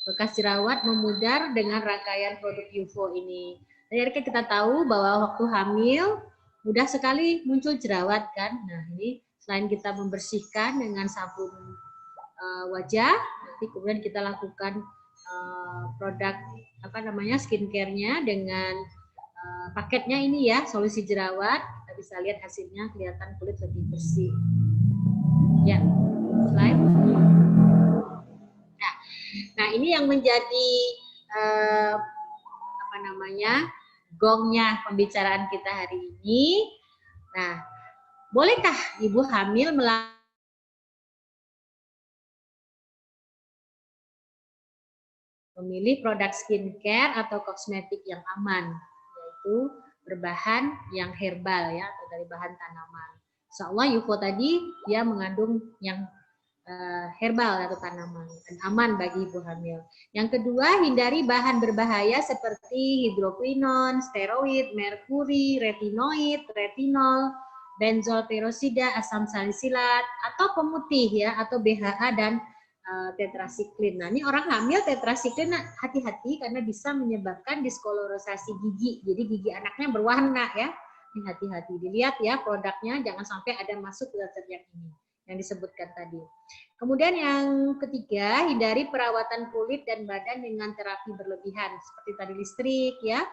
bekas jerawat memudar dengan rangkaian produk UFO ini. Jadi kita tahu bahwa waktu hamil mudah sekali muncul jerawat kan. Nah ini selain kita membersihkan dengan sabun wajah, nanti kemudian kita lakukan produk skincare-nya dengan paketnya ini ya, solusi jerawat. Kita bisa lihat hasilnya, kelihatan kulit lebih bersih. Ya, slide. Nah ini yang menjadi gongnya pembicaraan kita hari ini. Nah, bolehkah ibu hamil memilih produk skincare atau kosmetik yang aman, yaitu berbahan yang herbal ya, atau dari bahan tanaman. Insya Allah UFO tadi dia mengandung yang herbal atau tanaman dan aman bagi ibu hamil. Yang kedua, hindari bahan berbahaya seperti hidroquinon, steroid, merkuri, retinoid, retinol, benzol peroksida, asam salisilat, atau pemutih ya, atau BHA dan tetrasiklin. Nah, ini orang hamil tetrasiklin hati-hati karena bisa menyebabkan diskolorosasi gigi. Jadi gigi anaknya berwarna ya. Ini hati-hati. Dilihat ya produknya, jangan sampai ada masuk ke zat yang ini yang disebutkan tadi. Kemudian yang ketiga, hindari perawatan kulit dan badan dengan terapi berlebihan seperti tadi listrik ya.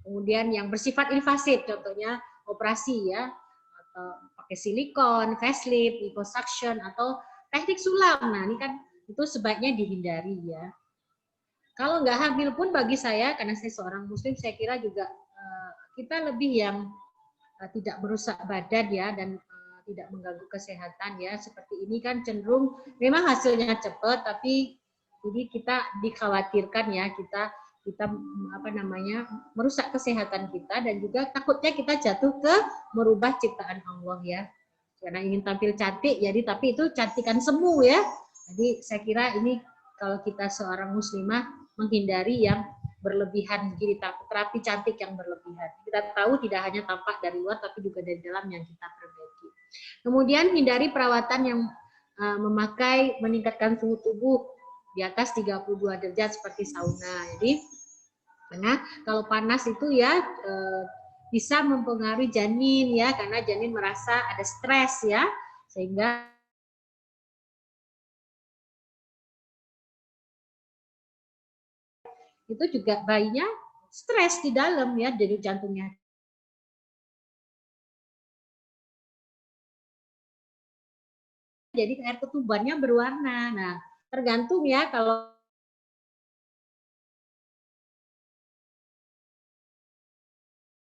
Kemudian yang bersifat invasif, contohnya operasi ya, atau pakai silikon, facelift, liposuction atau teknik sulam. Nah, ini kan itu sebaiknya dihindari ya. Kalau nggak hamil pun bagi saya, karena saya seorang muslim, saya kira juga kita lebih yang tidak merusak badan ya, dan tidak mengganggu kesehatan ya. Seperti ini kan cenderung memang hasilnya cepat, tapi jadi kita dikhawatirkan ya, kita merusak kesehatan kita, dan juga takutnya kita jatuh ke merubah ciptaan Allah ya. Karena ingin tampil cantik, jadi tapi itu cantikan semu ya. Jadi saya kira ini kalau kita seorang muslimah menghindari yang berlebihan, jadi terapi cantik yang berlebihan. Kita tahu tidak hanya tampak dari luar, tapi juga dari dalam yang kita perbaiki. Kemudian hindari perawatan yang meningkatkan suhu tubuh di atas 32 derajat seperti sauna. Jadi karena kalau panas itu ya bisa mempengaruhi janin ya, karena janin merasa ada stres ya, sehingga itu juga bayinya stres di dalam ya, jadi jantungnya. Jadi air ketubannya berwarna. Nah, tergantung ya kalau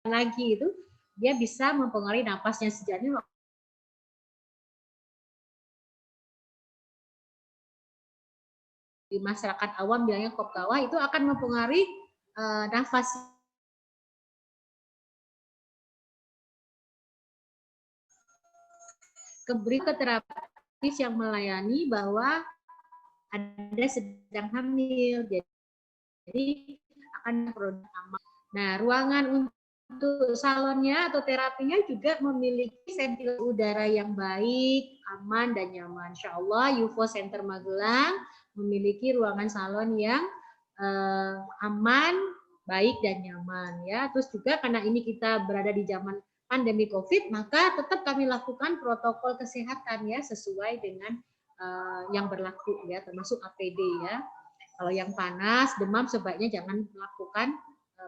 lagi itu dia bisa mempengaruhi napasnya si janin. Di masyarakat awam bilangnya kop kawah itu akan mempengaruhi nafas. Beri ke terapis yang melayani bahwa ada sedang hamil, jadi akan produk aman. Nah, ruangan untuk salonnya atau terapinya juga memiliki ventilasi udara yang baik, aman dan nyaman. Insya Allah UFO Center Magelang memiliki ruangan salon yang aman, baik dan nyaman ya. Terus juga karena ini kita berada di zaman pandemi COVID, maka tetap kami lakukan protokol kesehatan ya sesuai dengan yang berlaku ya, termasuk APD ya. Kalau yang panas, demam sebaiknya jangan melakukan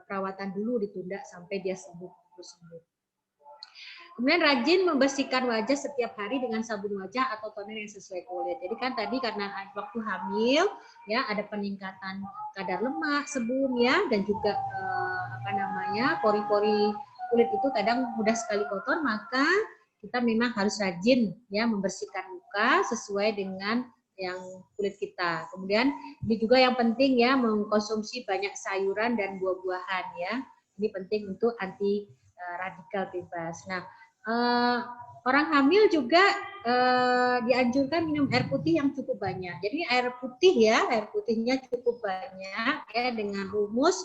perawatan dulu, ditunda sampai dia sembuh. Kemudian rajin membersihkan wajah setiap hari dengan sabun wajah atau toner yang sesuai kulit. Jadi kan tadi karena waktu hamil ya ada peningkatan kadar lemak, sebum ya, dan juga pori-pori kulit itu kadang mudah sekali kotor, maka kita memang harus rajin ya membersihkan muka sesuai dengan yang kulit kita. Kemudian ini juga yang penting ya mengkonsumsi banyak sayuran dan buah-buahan ya. Ini penting untuk anti radikal bebas. Nah, orang hamil juga dianjurkan minum air putih yang cukup banyak. Jadi air putih ya, air putihnya cukup banyak ya, dengan rumus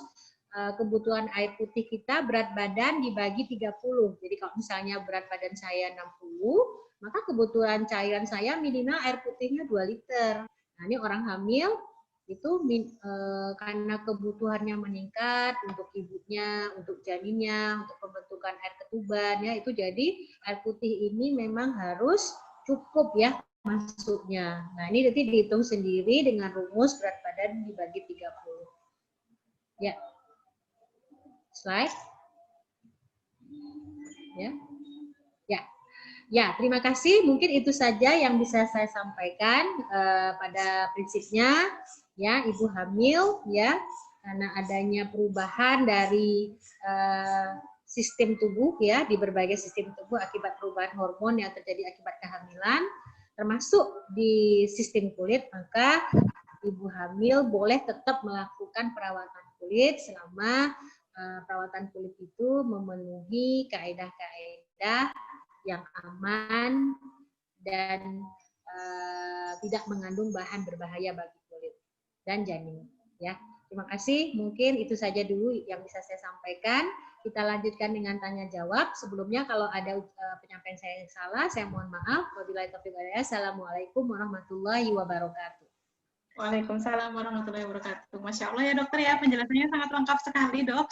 kebutuhan air putih kita berat badan dibagi 30. Jadi kalau misalnya berat badan saya 60, maka kebutuhan cairan saya minimal air putihnya 2 liter. Nah, ini orang hamil itu karena kebutuhannya meningkat untuk ibunya, untuk janinnya, untuk pembentukan air ketuban ya, itu jadi air putih ini memang harus cukup ya masuknya. Nah, ini nanti dihitung sendiri dengan rumus berat badan dibagi 30. Ya. Slide. Ya. Ya. Ya, terima kasih. Mungkin itu saja yang bisa saya sampaikan pada prinsipnya ya, ibu hamil ya, karena adanya perubahan dari sistem tubuh ya, di berbagai sistem tubuh akibat perubahan hormon yang terjadi akibat kehamilan, termasuk di sistem kulit, maka ibu hamil boleh tetap melakukan perawatan kulit selama perawatan kulit itu memenuhi kaedah-kaedah yang aman dan tidak mengandung bahan berbahaya bagi kulit dan janin. Ya, terima kasih. Mungkin itu saja dulu yang bisa saya sampaikan. Kita lanjutkan dengan tanya jawab. Sebelumnya kalau ada penyampaian saya yang salah, saya mohon maaf. Wabillahi taufiq wal hidayah. Assalamualaikum warahmatullahi wabarakatuh. Waalaikumsalam warahmatullahi wabarakatuh. Masya Allah ya dokter ya, penjelasannya sangat lengkap sekali dok.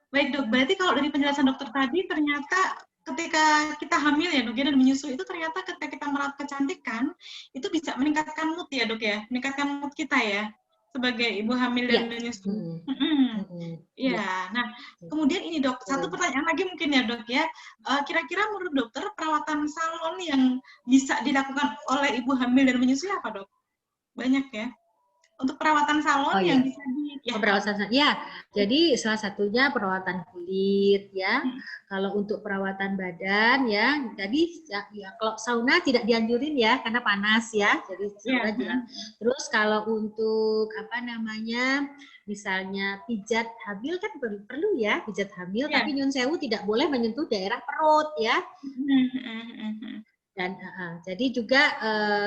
Baik dok, berarti kalau dari penjelasan dokter tadi ternyata ketika kita hamil ya dok ya, dan menyusui itu ternyata ketika kita merawat kecantikan itu bisa meningkatkan mood ya dok ya, meningkatkan mood kita ya sebagai ibu hamil dan menyusui. Ya, nah kemudian ini dok, satu pertanyaan lagi mungkin ya dok ya, kira-kira menurut dokter perawatan salon yang bisa dilakukan oleh ibu hamil dan menyusui apa dok? Banyak ya. Untuk perawatan salon yang bisa perawatan ya, jadi salah satunya perawatan kulit ya. Kalau untuk perawatan badan ya, jadi ya kalau sauna tidak dianjurin ya karena panas ya. Jadi sauna terus kalau untuk misalnya pijat hamil kan perlu ya pijat hamil, tapi nyun sewu tidak boleh menyentuh daerah perut ya. Dan jadi juga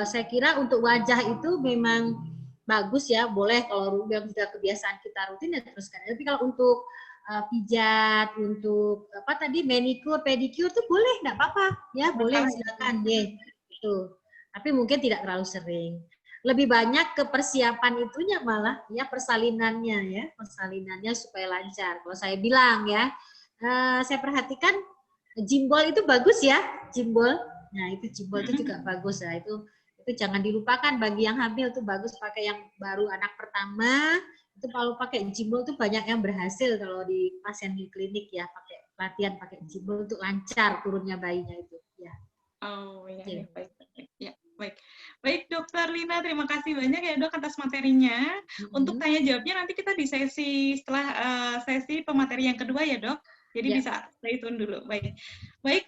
saya kira untuk wajah itu memang bagus ya, boleh kalau yang sudah kebiasaan kita rutin ya teruskan. Tapi kalau untuk pijat, untuk manikur, pedikur itu boleh, enggak apa-apa ya, boleh silakan deh. Itu. Tapi mungkin tidak terlalu sering. Lebih banyak ke persiapan itunya malah ya, persalinannya supaya lancar. Kalau saya bilang ya, saya perhatikan jimbol itu bagus ya, jimbol. Nah, itu jimbol itu juga bagus ya. Itu jangan dilupakan bagi yang hamil tuh bagus pakai yang baru anak pertama. Itu kalau pakai jimbol tuh banyak yang berhasil kalau di pasien di klinik ya, pakai latihan pakai jimbol untuk lancar turunnya bayinya itu ya. Oh ya, ya baik. Ya, baik. Baik, Dokter Lina, terima kasih banyak ya Dok atas materinya. Untuk tanya jawabnya nanti kita di sesi setelah sesi pemateri yang kedua ya Dok. Jadi bisa stay tune dulu. Baik. Baik,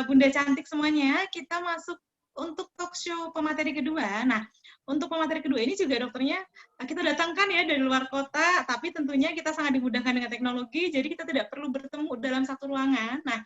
Bunda cantik semuanya, kita masuk untuk talk show pemateri kedua. Nah, untuk pemateri kedua ini juga dokternya kita datangkan ya dari luar kota, tapi tentunya kita sangat dimudahkan dengan teknologi, jadi kita tidak perlu bertemu dalam satu ruangan. Nah,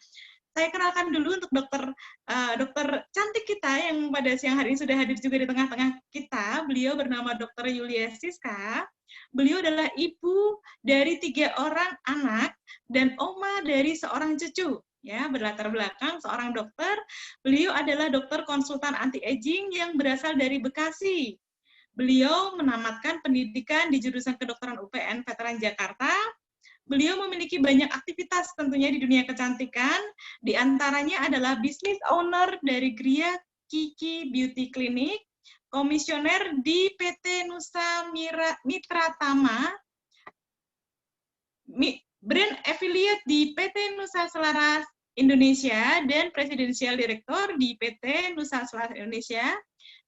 saya kenalkan dulu untuk dokter cantik kita yang pada siang hari ini sudah hadir juga di tengah-tengah kita. Beliau bernama Dr. Yulia Siska. Beliau adalah ibu dari 3 orang anak dan oma dari seorang cucu. Ya, berlatar belakang seorang dokter. Beliau adalah dokter konsultan anti-aging yang berasal dari Bekasi. Beliau menamatkan pendidikan di jurusan kedokteran UPN Veteran Jakarta. Beliau memiliki banyak aktivitas tentunya di dunia kecantikan, di antaranya adalah business owner dari Gria Kiki Beauty Clinic, komisioner di PT Nusa Mitra Tama, brand affiliate di PT Nusa Selaras Indonesia, dan Presidential Director di PT Nusa Selaras Indonesia.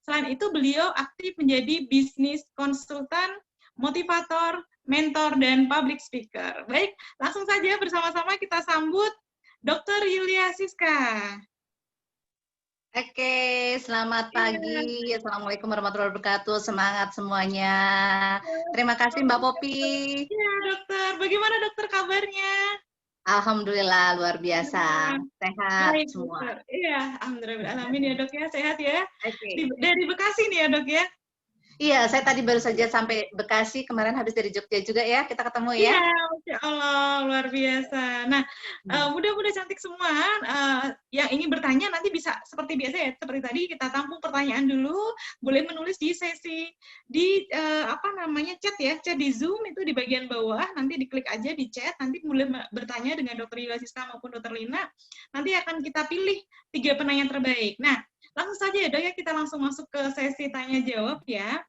Selain itu, beliau aktif menjadi bisnis konsultan, motivator, mentor, dan public speaker. Baik, langsung saja bersama-sama kita sambut Dr. Yulia Siska. Oke, selamat pagi. Assalamualaikum warahmatullahi wabarakatuh. Semangat semuanya. Terima kasih Mbak Popi. Ya, dokter. Bagaimana dokter kabarnya? Alhamdulillah, luar biasa. Sehat baik, semua. Dokter. Iya, alhamdulillah. Amin ya dok ya, sehat ya. Okay. Dari Bekasi nih ya dok ya. Iya, saya tadi baru saja sampai Bekasi, kemarin habis dari Jogja juga ya, kita ketemu ya. Iya, Masya Allah, luar biasa. Nah, mudah-mudah cantik semua yang ingin bertanya nanti bisa seperti biasa ya, seperti tadi kita tampung pertanyaan dulu, boleh menulis di sesi, di chat ya, chat di Zoom itu di bagian bawah, nanti diklik aja di chat, nanti boleh bertanya dengan Dr. Yulia Siska maupun Dr. Lina, nanti akan kita pilih 3 penanya terbaik. Nah, langsung saja ya dok ya, kita langsung masuk ke sesi tanya-jawab ya.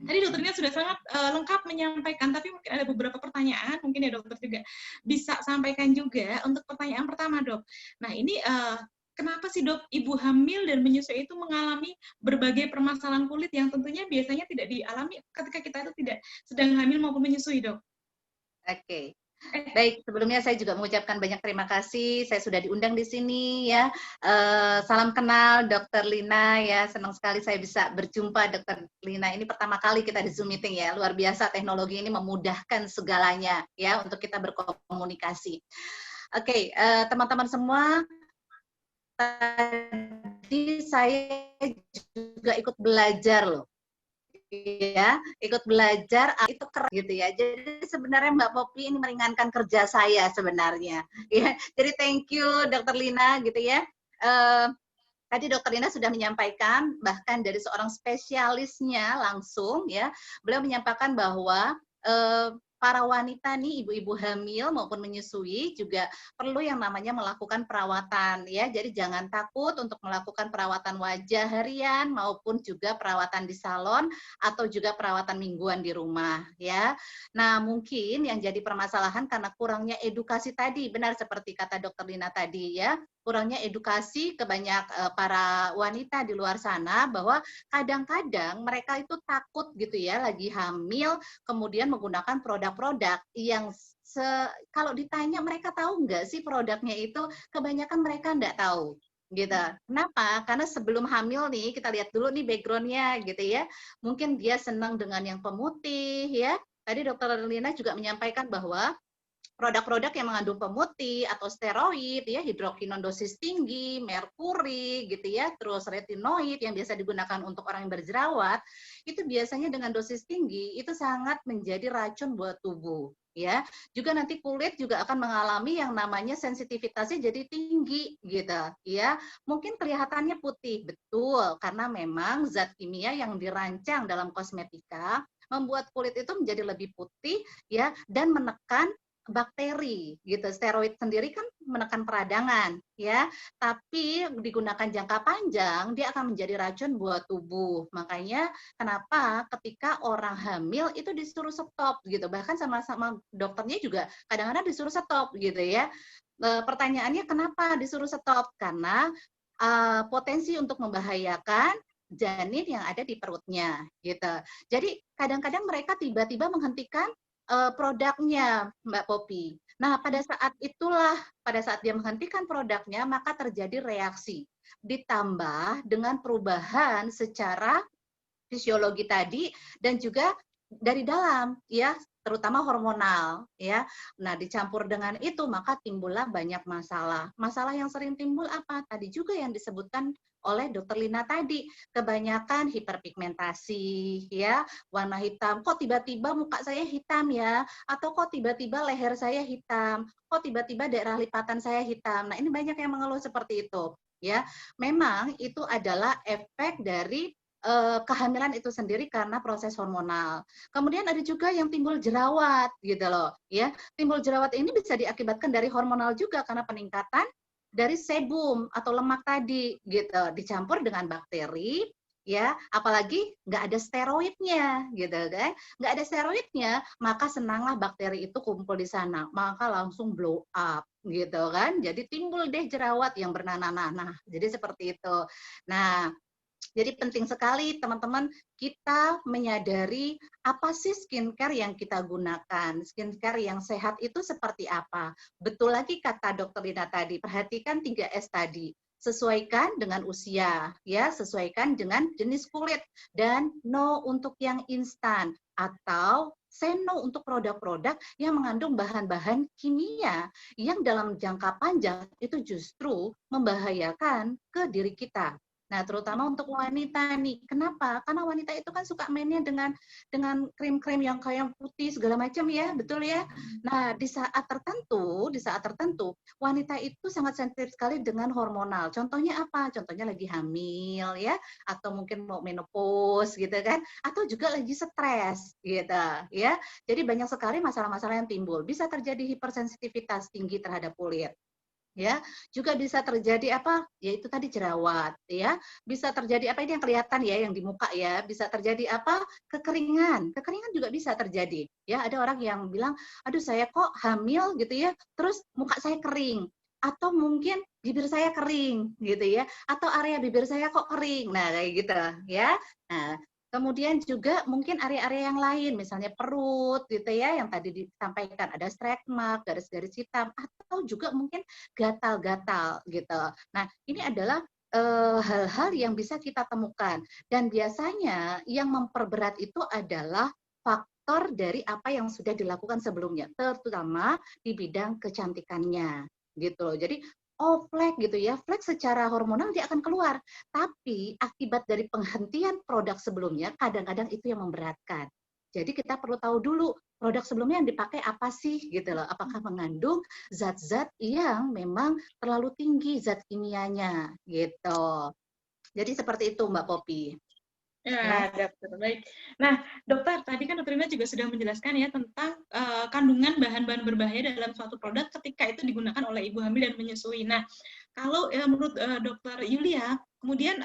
Tadi dokternya sudah sangat lengkap menyampaikan, tapi mungkin ada beberapa pertanyaan, mungkin ya dokter juga bisa sampaikan juga untuk pertanyaan pertama dok. Nah ini kenapa sih dok ibu hamil dan menyusui itu mengalami berbagai permasalahan kulit yang tentunya biasanya tidak dialami ketika kita itu tidak sedang hamil maupun menyusui dok? Oke. Baik, sebelumnya saya juga mengucapkan banyak terima kasih. Saya sudah diundang di sini ya. Salam kenal Dr. Lina ya. Senang sekali saya bisa berjumpa Dr. Lina. Ini pertama kali kita di Zoom meeting ya. Luar biasa teknologi ini memudahkan segalanya ya untuk kita berkomunikasi. Oke, teman-teman semua, tadi saya juga ikut belajar loh. Ya, ikut belajar itu keren gitu ya. Jadi sebenarnya Mbak Popi ini meringankan kerja saya sebenarnya. Ya, jadi thank you Dr. Lina gitu ya. Tadi Dr. Lina sudah menyampaikan bahkan dari seorang spesialisnya langsung ya, beliau menyampaikan bahwa para wanita nih, ibu-ibu hamil maupun menyusui juga perlu yang namanya melakukan perawatan ya. Jadi jangan takut untuk melakukan perawatan wajah harian maupun juga perawatan di salon atau juga perawatan mingguan di rumah ya. Nah, mungkin yang jadi permasalahan karena kurangnya edukasi tadi, benar seperti kata Dr. Lina tadi ya. Kurangnya edukasi ke banyak para wanita di luar sana bahwa kadang-kadang mereka itu takut gitu ya lagi hamil kemudian menggunakan produk-produk yang kalau ditanya mereka tahu nggak sih produknya itu, kebanyakan mereka nggak tahu gitu. Kenapa? Karena sebelum hamil nih kita lihat dulu nih background-nya gitu ya. Mungkin dia senang dengan yang pemutih ya. Tadi Dr. Lina juga menyampaikan bahwa produk-produk yang mengandung pemutih atau steroid ya, hidrokinon dosis tinggi, merkuri gitu ya, terus retinoid yang biasa digunakan untuk orang yang berjerawat, itu biasanya dengan dosis tinggi itu sangat menjadi racun buat tubuh ya. Juga nanti kulit juga akan mengalami yang namanya sensitivitasnya jadi tinggi gitu ya. Mungkin kelihatannya putih, betul, karena memang zat kimia yang dirancang dalam kosmetika membuat kulit itu menjadi lebih putih ya dan menekan bakteri gitu. Steroid sendiri kan menekan peradangan ya, tapi digunakan jangka panjang dia akan menjadi racun buat tubuh. Makanya kenapa ketika orang hamil itu disuruh stop gitu. Bahkan sama-sama dokternya juga kadang-kadang disuruh stop gitu ya. Pertanyaannya kenapa disuruh stop? Karena potensi untuk membahayakan janin yang ada di perutnya gitu. Jadi kadang-kadang mereka tiba-tiba menghentikan produknya, Mbak Popi. Nah, pada saat dia menghentikan produknya, maka terjadi reaksi. Ditambah dengan perubahan secara fisiologi tadi dan juga dari dalam, ya, terutama hormonal, ya. Nah, dicampur dengan itu maka timbullah banyak masalah. Masalah yang sering timbul apa? Tadi juga yang disebutkan oleh Dokter Lina tadi, kebanyakan hiperpigmentasi, ya, warna hitam. Kok tiba-tiba muka saya hitam ya? Atau kok tiba-tiba leher saya hitam? Kok tiba-tiba daerah lipatan saya hitam? Nah, ini banyak yang mengeluh seperti itu, ya. Memang itu adalah efek dari kehamilan itu sendiri karena proses hormonal. Kemudian ada juga yang timbul jerawat gitu loh, ya. Timbul jerawat ini bisa diakibatkan dari hormonal juga karena peningkatan dari sebum atau lemak tadi gitu, dicampur dengan bakteri, ya, apalagi nggak ada steroidnya gitu kan. Nggak ada steroidnya, maka senanglah bakteri itu kumpul di sana, maka langsung blow up gitu kan. Jadi timbul deh jerawat yang bernanah-nanah. Jadi seperti itu. Nah, jadi penting sekali teman-teman kita menyadari apa sih skincare yang kita gunakan. Skincare yang sehat itu seperti apa. Betul lagi kata Dokter Lina tadi, perhatikan 3S tadi. Sesuaikan dengan usia, ya, sesuaikan dengan jenis kulit dan no untuk yang instan atau say no untuk produk-produk yang mengandung bahan-bahan kimia yang dalam jangka panjang itu justru membahayakan ke diri kita. Nah, terutama untuk wanita nih. Kenapa? Karena wanita itu kan suka mainnya dengan krim-krim yang kayak putih segala macam ya, betul ya? Nah, di saat tertentu wanita itu sangat sensitif sekali dengan hormonal. Contohnya apa? Contohnya lagi hamil ya, atau mungkin mau menopause gitu kan, atau juga lagi stres gitu ya. Jadi banyak sekali masalah-masalah yang timbul. Bisa terjadi hipersensitivitas tinggi terhadap kulit. Ya, juga bisa terjadi apa? Yaitu tadi jerawat, ya. Bisa terjadi apa ini yang kelihatan ya, yang di muka ya. Bisa terjadi apa? Kekeringan. Kekeringan juga bisa terjadi. Ya, ada orang yang bilang, "Aduh, saya kok hamil gitu ya, terus muka saya kering." Atau mungkin bibir saya kering gitu ya, atau area bibir saya kok kering. Nah, kayak gitu, ya. Nah, kemudian juga mungkin area-area yang lain, misalnya perut gitu ya, yang tadi disampaikan ada stretch mark, garis-garis hitam, atau juga mungkin gatal-gatal gitu. Nah, ini adalah hal-hal yang bisa kita temukan. Dan biasanya yang memperberat itu adalah faktor dari apa yang sudah dilakukan sebelumnya, terutama di bidang kecantikannya gitu. Jadi flek gitu ya, flek secara hormonal dia akan keluar. Tapi akibat dari penghentian produk sebelumnya, kadang-kadang itu yang memberatkan. Jadi kita perlu tahu dulu produk sebelumnya yang dipakai apa sih gitu loh. Apakah mengandung zat-zat yang memang terlalu tinggi zat kimianya gitu. Jadi seperti itu Mbak Popi. Ya, dokter. Baik. Nah, dokter, tadi kan dokter Lina juga sudah menjelaskan ya tentang kandungan bahan-bahan berbahaya dalam suatu produk ketika itu digunakan oleh ibu hamil dan menyusui. Nah, kalau menurut dokter Yulia, kemudian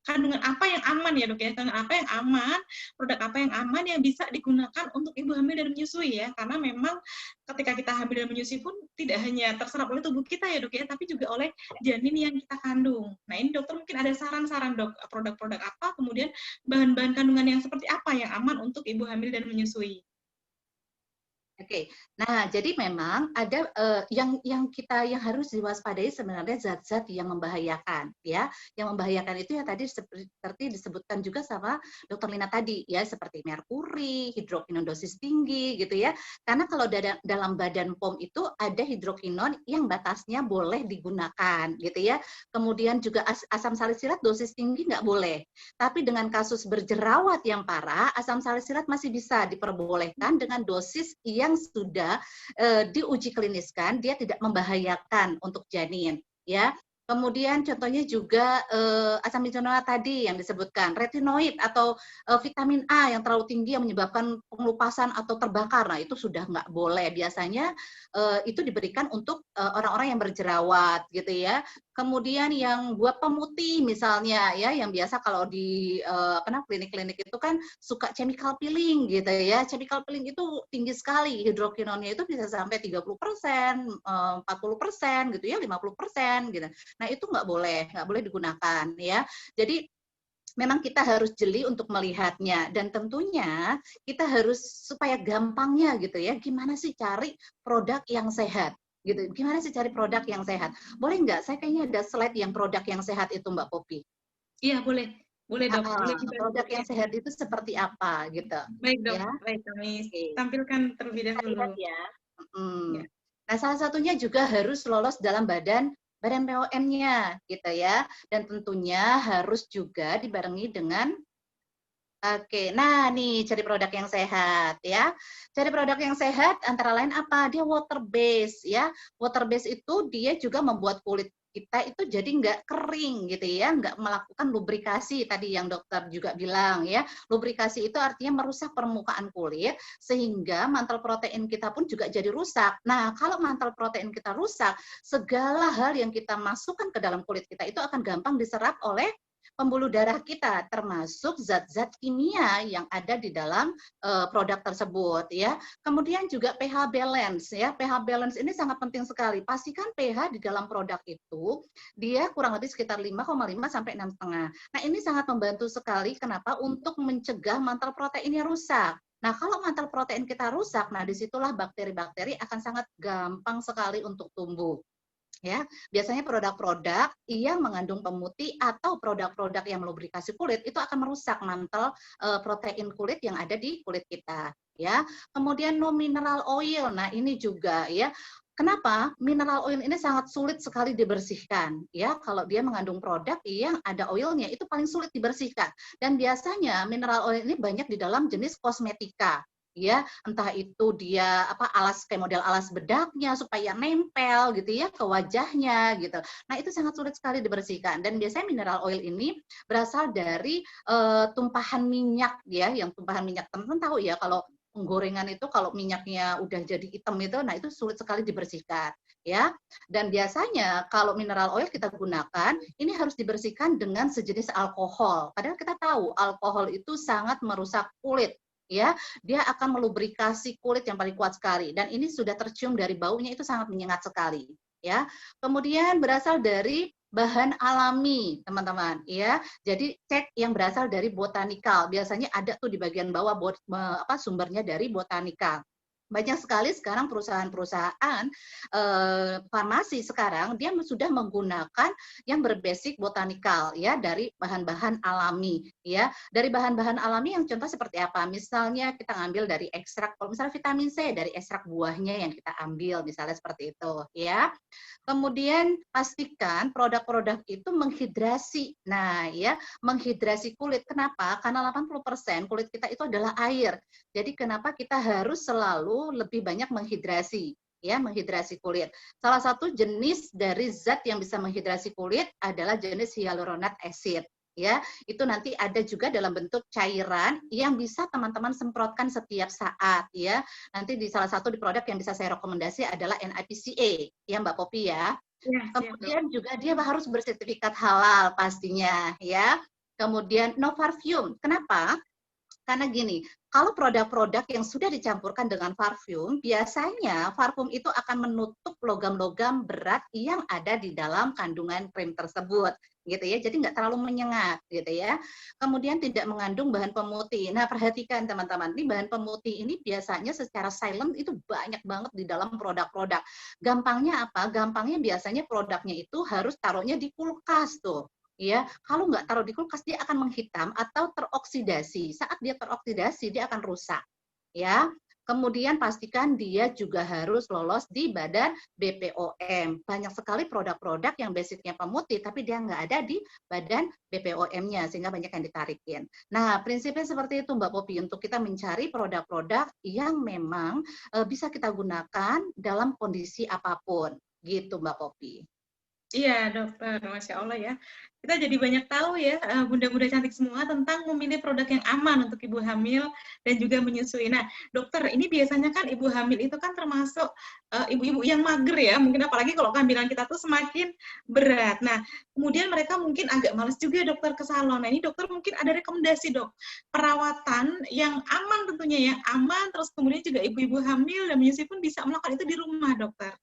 kandungan apa yang aman ya dok ya? Kandungan apa yang aman, produk apa yang aman yang bisa digunakan untuk ibu hamil dan menyusui ya? Karena memang ketika kita hamil dan menyusui pun tidak hanya terserap oleh tubuh kita ya dok ya, tapi juga oleh janin yang kita kandung. Nah ini dokter mungkin ada saran-saran dok, produk-produk apa, kemudian bahan-bahan kandungan yang seperti apa yang aman untuk ibu hamil dan menyusui? Oke, nah jadi memang ada yang harus diwaspadai sebenarnya zat-zat yang membahayakan, ya. Yang membahayakan itu ya tadi seperti disebutkan juga sama Dokter Lina tadi, ya, seperti merkuri, hidrokinon dosis tinggi, gitu ya. Karena kalau dalam badan POM itu ada hidrokinon yang batasnya boleh digunakan, gitu ya. Kemudian juga asam salisilat dosis tinggi nggak boleh. Tapi dengan kasus berjerawat yang parah, asam salisilat masih bisa diperbolehkan dengan dosis yang sudah diuji kliniskan, dia tidak membahayakan untuk janin, ya. Kemudian contohnya juga asam bisfenol tadi yang disebutkan, retinoid atau vitamin A yang terlalu tinggi yang menyebabkan pengelupasan atau terbakar. Nah, itu sudah nggak boleh. Biasanya itu diberikan untuk orang-orang yang berjerawat gitu ya. Kemudian yang buat pemutih misalnya ya, yang biasa kalau di klinik-klinik itu kan suka chemical peeling gitu ya. Chemical peeling itu tinggi sekali, hidrokinonnya itu bisa sampai 30%, 40% gitu ya, 50% gitu. Nah, itu nggak boleh digunakan ya. Jadi memang kita harus jeli untuk melihatnya dan tentunya kita harus supaya gampangnya gitu ya, gimana sih cari produk yang sehat gitu. Gimana sih cari produk yang sehat? Boleh nggak? Saya kayaknya ada slide yang produk yang sehat itu Mbak Popi. Iya, boleh. Boleh, Dok. Boleh dibantu. Produk yang sehat itu seperti apa gitu. Baik, Dok. Ya. Baik, kami Oke. tampilkan terlebih Kita lihat dahulu. ya. Ya. Nah, salah satunya juga harus lolos dalam badan POM-nya gitu ya. Dan tentunya harus juga dibarengi dengan Oke, nah nih cari produk yang sehat ya. Cari produk yang sehat antara lain apa? Dia water base ya. Water base itu dia juga membuat kulit kita itu jadi nggak kering gitu ya, nggak melakukan lubrikasi tadi yang dokter juga bilang ya. Lubrikasi itu artinya merusak permukaan kulit sehingga mantel protein kita pun juga jadi rusak. Nah, kalau mantel protein kita rusak, segala hal yang kita masukkan ke dalam kulit kita itu akan gampang diserap oleh pembuluh darah kita, termasuk zat-zat kimia yang ada di dalam produk tersebut ya. Kemudian juga pH balance ya. pH balance ini sangat penting sekali. Pastikan pH di dalam produk itu dia kurang lebih sekitar 5,5 sampai 6,5. Nah, ini sangat membantu sekali kenapa? Untuk mencegah mantel proteinnya rusak. Nah, kalau mantel protein kita rusak, nah disitulah bakteri-bakteri akan sangat gampang sekali untuk tumbuh. Ya, biasanya produk-produk yang mengandung pemutih atau produk-produk yang melubrikasi kulit itu akan merusak mantel protein kulit yang ada di kulit kita, ya. Kemudian no mineral oil. Nah, ini juga ya. Kenapa? Mineral oil ini sangat sulit sekali dibersihkan, ya. Kalau dia mengandung produk yang ada oilnya itu paling sulit dibersihkan. Dan biasanya mineral oil ini banyak di dalam jenis kosmetika, ya, entah itu dia alas kayak model alas bedaknya supaya nempel gitu ya ke wajahnya gitu. Nah, itu sangat sulit sekali dibersihkan dan biasanya mineral oil ini berasal dari tumpahan minyak ya, yang tumpahan minyak. Teman-teman tahu ya kalau gorengan itu kalau minyaknya udah jadi hitam itu, nah itu sulit sekali dibersihkan ya. Dan biasanya kalau mineral oil kita gunakan, ini harus dibersihkan dengan sejenis alkohol. Padahal kita tahu alkohol itu sangat merusak kulit ya, dia akan melubrikasi kulit yang paling kuat sekali dan ini sudah tercium dari baunya itu sangat menyengat sekali ya. Kemudian berasal dari bahan alami teman-teman ya, jadi cek yang berasal dari botanikal, biasanya ada tuh di bagian bawah sumbernya dari botanikal. Banyak sekali sekarang perusahaan-perusahaan farmasi sekarang dia sudah menggunakan yang berbasis botanikal ya, dari bahan-bahan alami ya. Dari bahan-bahan alami yang contoh seperti apa? Misalnya kita ngambil dari ekstrak, kalau misalnya vitamin C dari ekstrak buahnya yang kita ambil misalnya seperti itu ya. Kemudian pastikan produk-produk itu menghidrasi. Nah, ya, menghidrasi kulit. Kenapa? Karena 80% kulit kita itu adalah air. Jadi kenapa kita harus selalu lebih banyak menghidrasi? Ya, menghidrasi kulit. Salah satu jenis dari zat yang bisa menghidrasi kulit adalah jenis hyaluronate acid. Ya, itu nanti ada juga dalam bentuk cairan yang bisa teman-teman semprotkan setiap saat ya. Nanti di salah satu di produk yang bisa saya rekomendasi adalah NIPCA ya Mbak Popi ya. Ya, Kemudian juga dia harus bersertifikat halal pastinya ya. Kemudian no parfum. Kenapa? Karena gini, kalau produk-produk yang sudah dicampurkan dengan parfum, biasanya parfum itu akan menutup logam-logam berat yang ada di dalam kandungan krim tersebut, gitu ya. Jadi nggak terlalu menyengat, gitu ya. Kemudian tidak mengandung bahan pemutih. Nah, perhatikan teman-teman, ini bahan pemutih ini biasanya secara silent itu banyak banget di dalam produk-produk. Gampangnya apa? Gampangnya biasanya produknya itu harus taruhnya di kulkas tuh. Ya, kalau nggak taruh di kulkas dia akan menghitam atau teroksidasi. Saat dia teroksidasi dia akan rusak. Ya, kemudian pastikan dia juga harus lolos di badan BPOM. Banyak sekali produk-produk yang basicnya pemutih tapi dia nggak ada di badan BPOM-nya sehingga banyak yang ditarikin. Nah, prinsipnya seperti itu Mbak Popi untuk kita mencari produk-produk yang memang bisa kita gunakan dalam kondisi apapun. Gitu Mbak Popi. Iya, dokter. Masya Allah ya. Kita jadi banyak tahu ya, bunda-bunda cantik semua tentang memilih produk yang aman untuk ibu hamil dan juga menyusui. Nah, dokter, ini biasanya kan ibu hamil itu kan termasuk ibu-ibu yang mager ya, mungkin apalagi kalau kehamilan kita tuh semakin berat. Nah, kemudian mereka mungkin agak males juga dokter ke salon. Nah, ini dokter mungkin ada rekomendasi dok, perawatan yang aman tentunya, yang aman, terus kemudian juga ibu-ibu hamil dan menyusui pun bisa melakukan itu di rumah, dokter.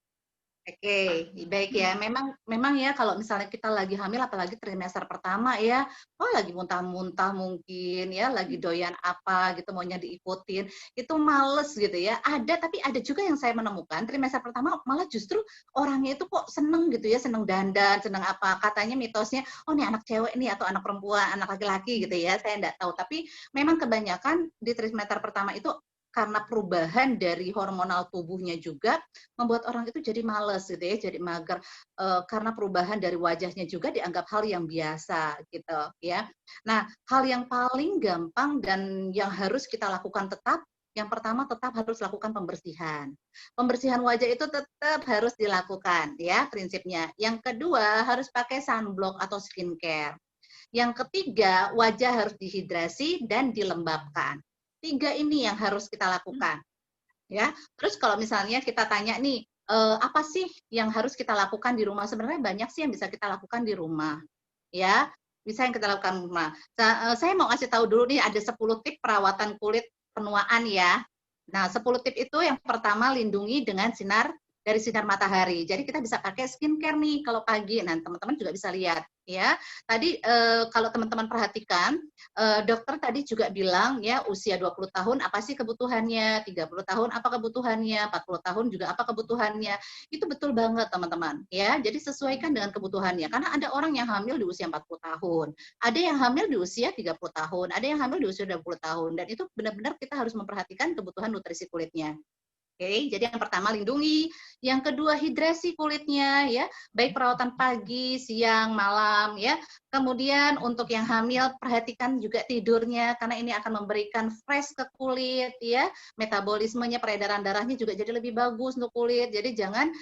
Oke, baik ya. Memang ya kalau misalnya kita lagi hamil apalagi trimester pertama ya, oh lagi muntah-muntah mungkin ya, lagi doyan apa gitu maunya diikutin, itu males gitu ya. Tapi ada juga yang saya menemukan trimester pertama malah justru orangnya itu kok seneng gitu ya, seneng dandan, seneng apa. Katanya mitosnya, oh ini anak cewek nih atau anak perempuan, anak laki-laki gitu ya. Saya enggak tahu, tapi memang kebanyakan di trimester pertama itu karena perubahan dari hormonal tubuhnya juga membuat orang itu jadi males gitu ya, jadi mager karena perubahan dari wajahnya juga dianggap hal yang biasa gitu ya. Nah, hal yang paling gampang dan yang harus kita lakukan tetap yang pertama tetap harus lakukan pembersihan. Pembersihan wajah itu tetap harus dilakukan ya prinsipnya. Yang kedua harus pakai sunblock atau skincare. Yang ketiga wajah harus dihidrasi dan dilembabkan. 3 ini yang harus kita lakukan. Ya, terus kalau misalnya kita tanya nih, apa sih yang harus kita lakukan di rumah? Sebenarnya banyak sih yang bisa kita lakukan di rumah, ya. Bisa yang kita lakukan di rumah. Saya mau kasih tahu dulu nih ada 10 tip perawatan kulit penuaan ya. Nah, 10 tip itu yang pertama lindungi dengan dari sinar matahari. Jadi kita bisa pakai skincare nih kalau pagi. Nah, teman-teman juga bisa lihat ya. Tadi kalau teman-teman perhatikan dokter tadi juga bilang ya usia 20 tahun apa sih kebutuhannya, 30 tahun apa kebutuhannya, 40 tahun juga apa kebutuhannya. Itu betul banget teman-teman ya. Jadi sesuaikan dengan kebutuhannya karena ada orang yang hamil di usia 40 tahun, ada yang hamil di usia 30 tahun, ada yang hamil di usia 20 tahun dan itu benar-benar kita harus memperhatikan kebutuhan nutrisi kulitnya. Oke, jadi yang pertama lindungi, yang kedua hidrasi kulitnya ya, baik perawatan pagi, siang, malam ya. Kemudian untuk yang hamil perhatikan juga tidurnya karena ini akan memberikan fresh ke kulit ya. Metabolismenya, peredaran darahnya juga jadi lebih bagus untuk kulit. Jadi jangan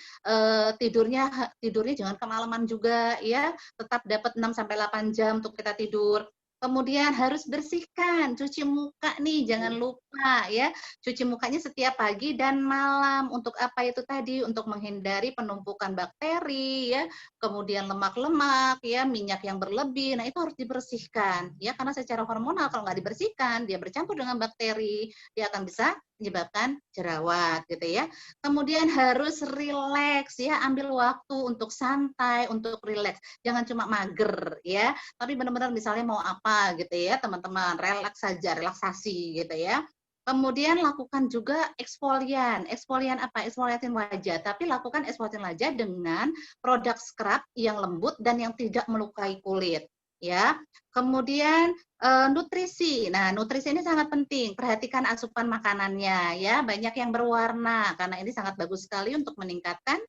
tidurnya jangan kemalaman juga ya. Tetap dapat 6 sampai 8 jam untuk kita tidur. Kemudian harus bersihkan, cuci muka nih, jangan lupa ya. Cuci mukanya setiap pagi dan malam. Untuk apa itu tadi? Untuk menghindari penumpukan bakteri ya, kemudian lemak-lemak ya, minyak yang berlebih. Nah, itu harus dibersihkan ya karena secara hormonal kalau nggak dibersihkan, dia bercampur dengan bakteri, dia akan bisa menyebabkan jerawat gitu ya. Kemudian harus rileks ya, ambil waktu untuk santai, untuk rileks. Jangan cuma mager ya, tapi benar-benar misalnya mau apa gitu ya, teman-teman, relaks saja, relaksasi gitu ya. Kemudian lakukan juga eksfolian. Eksfolian apa? Eksfoliatin wajah, tapi lakukan eksfoliatin wajah dengan produk scrub yang lembut dan yang tidak melukai kulit ya. Kemudian nutrisi. Nah, nutrisi ini sangat penting. Perhatikan asupan makanannya ya, banyak yang berwarna karena ini sangat bagus sekali untuk meningkatkan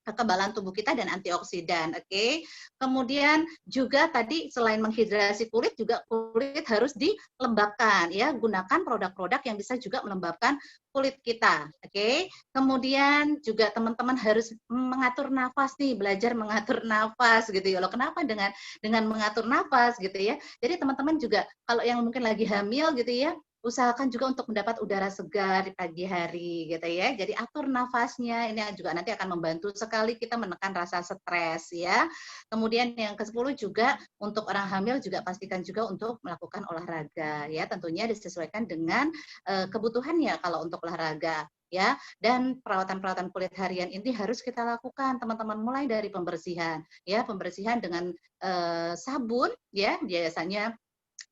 kekebalan tubuh kita dan antioksidan, oke. Kemudian juga tadi selain menghidrasi kulit juga kulit harus dilembabkan ya, gunakan produk-produk yang bisa juga melembabkan kulit kita, oke. Kemudian juga teman-teman harus mengatur nafas nih, belajar mengatur nafas gitu ya. Loh, kenapa dengan mengatur nafas gitu ya. Jadi teman-teman juga kalau yang mungkin lagi hamil gitu ya, usahakan juga untuk mendapat udara segar di pagi hari gitu ya. Jadi atur nafasnya, ini juga nanti akan membantu sekali kita menekan rasa stres ya. Kemudian yang ke-10 juga untuk orang hamil juga pastikan juga untuk melakukan olahraga ya. Tentunya disesuaikan dengan kebutuhannya kalau untuk olahraga ya. Dan perawatan-perawatan kulit harian ini harus kita lakukan teman-teman mulai dari pembersihan ya, pembersihan dengan sabun ya, biasanya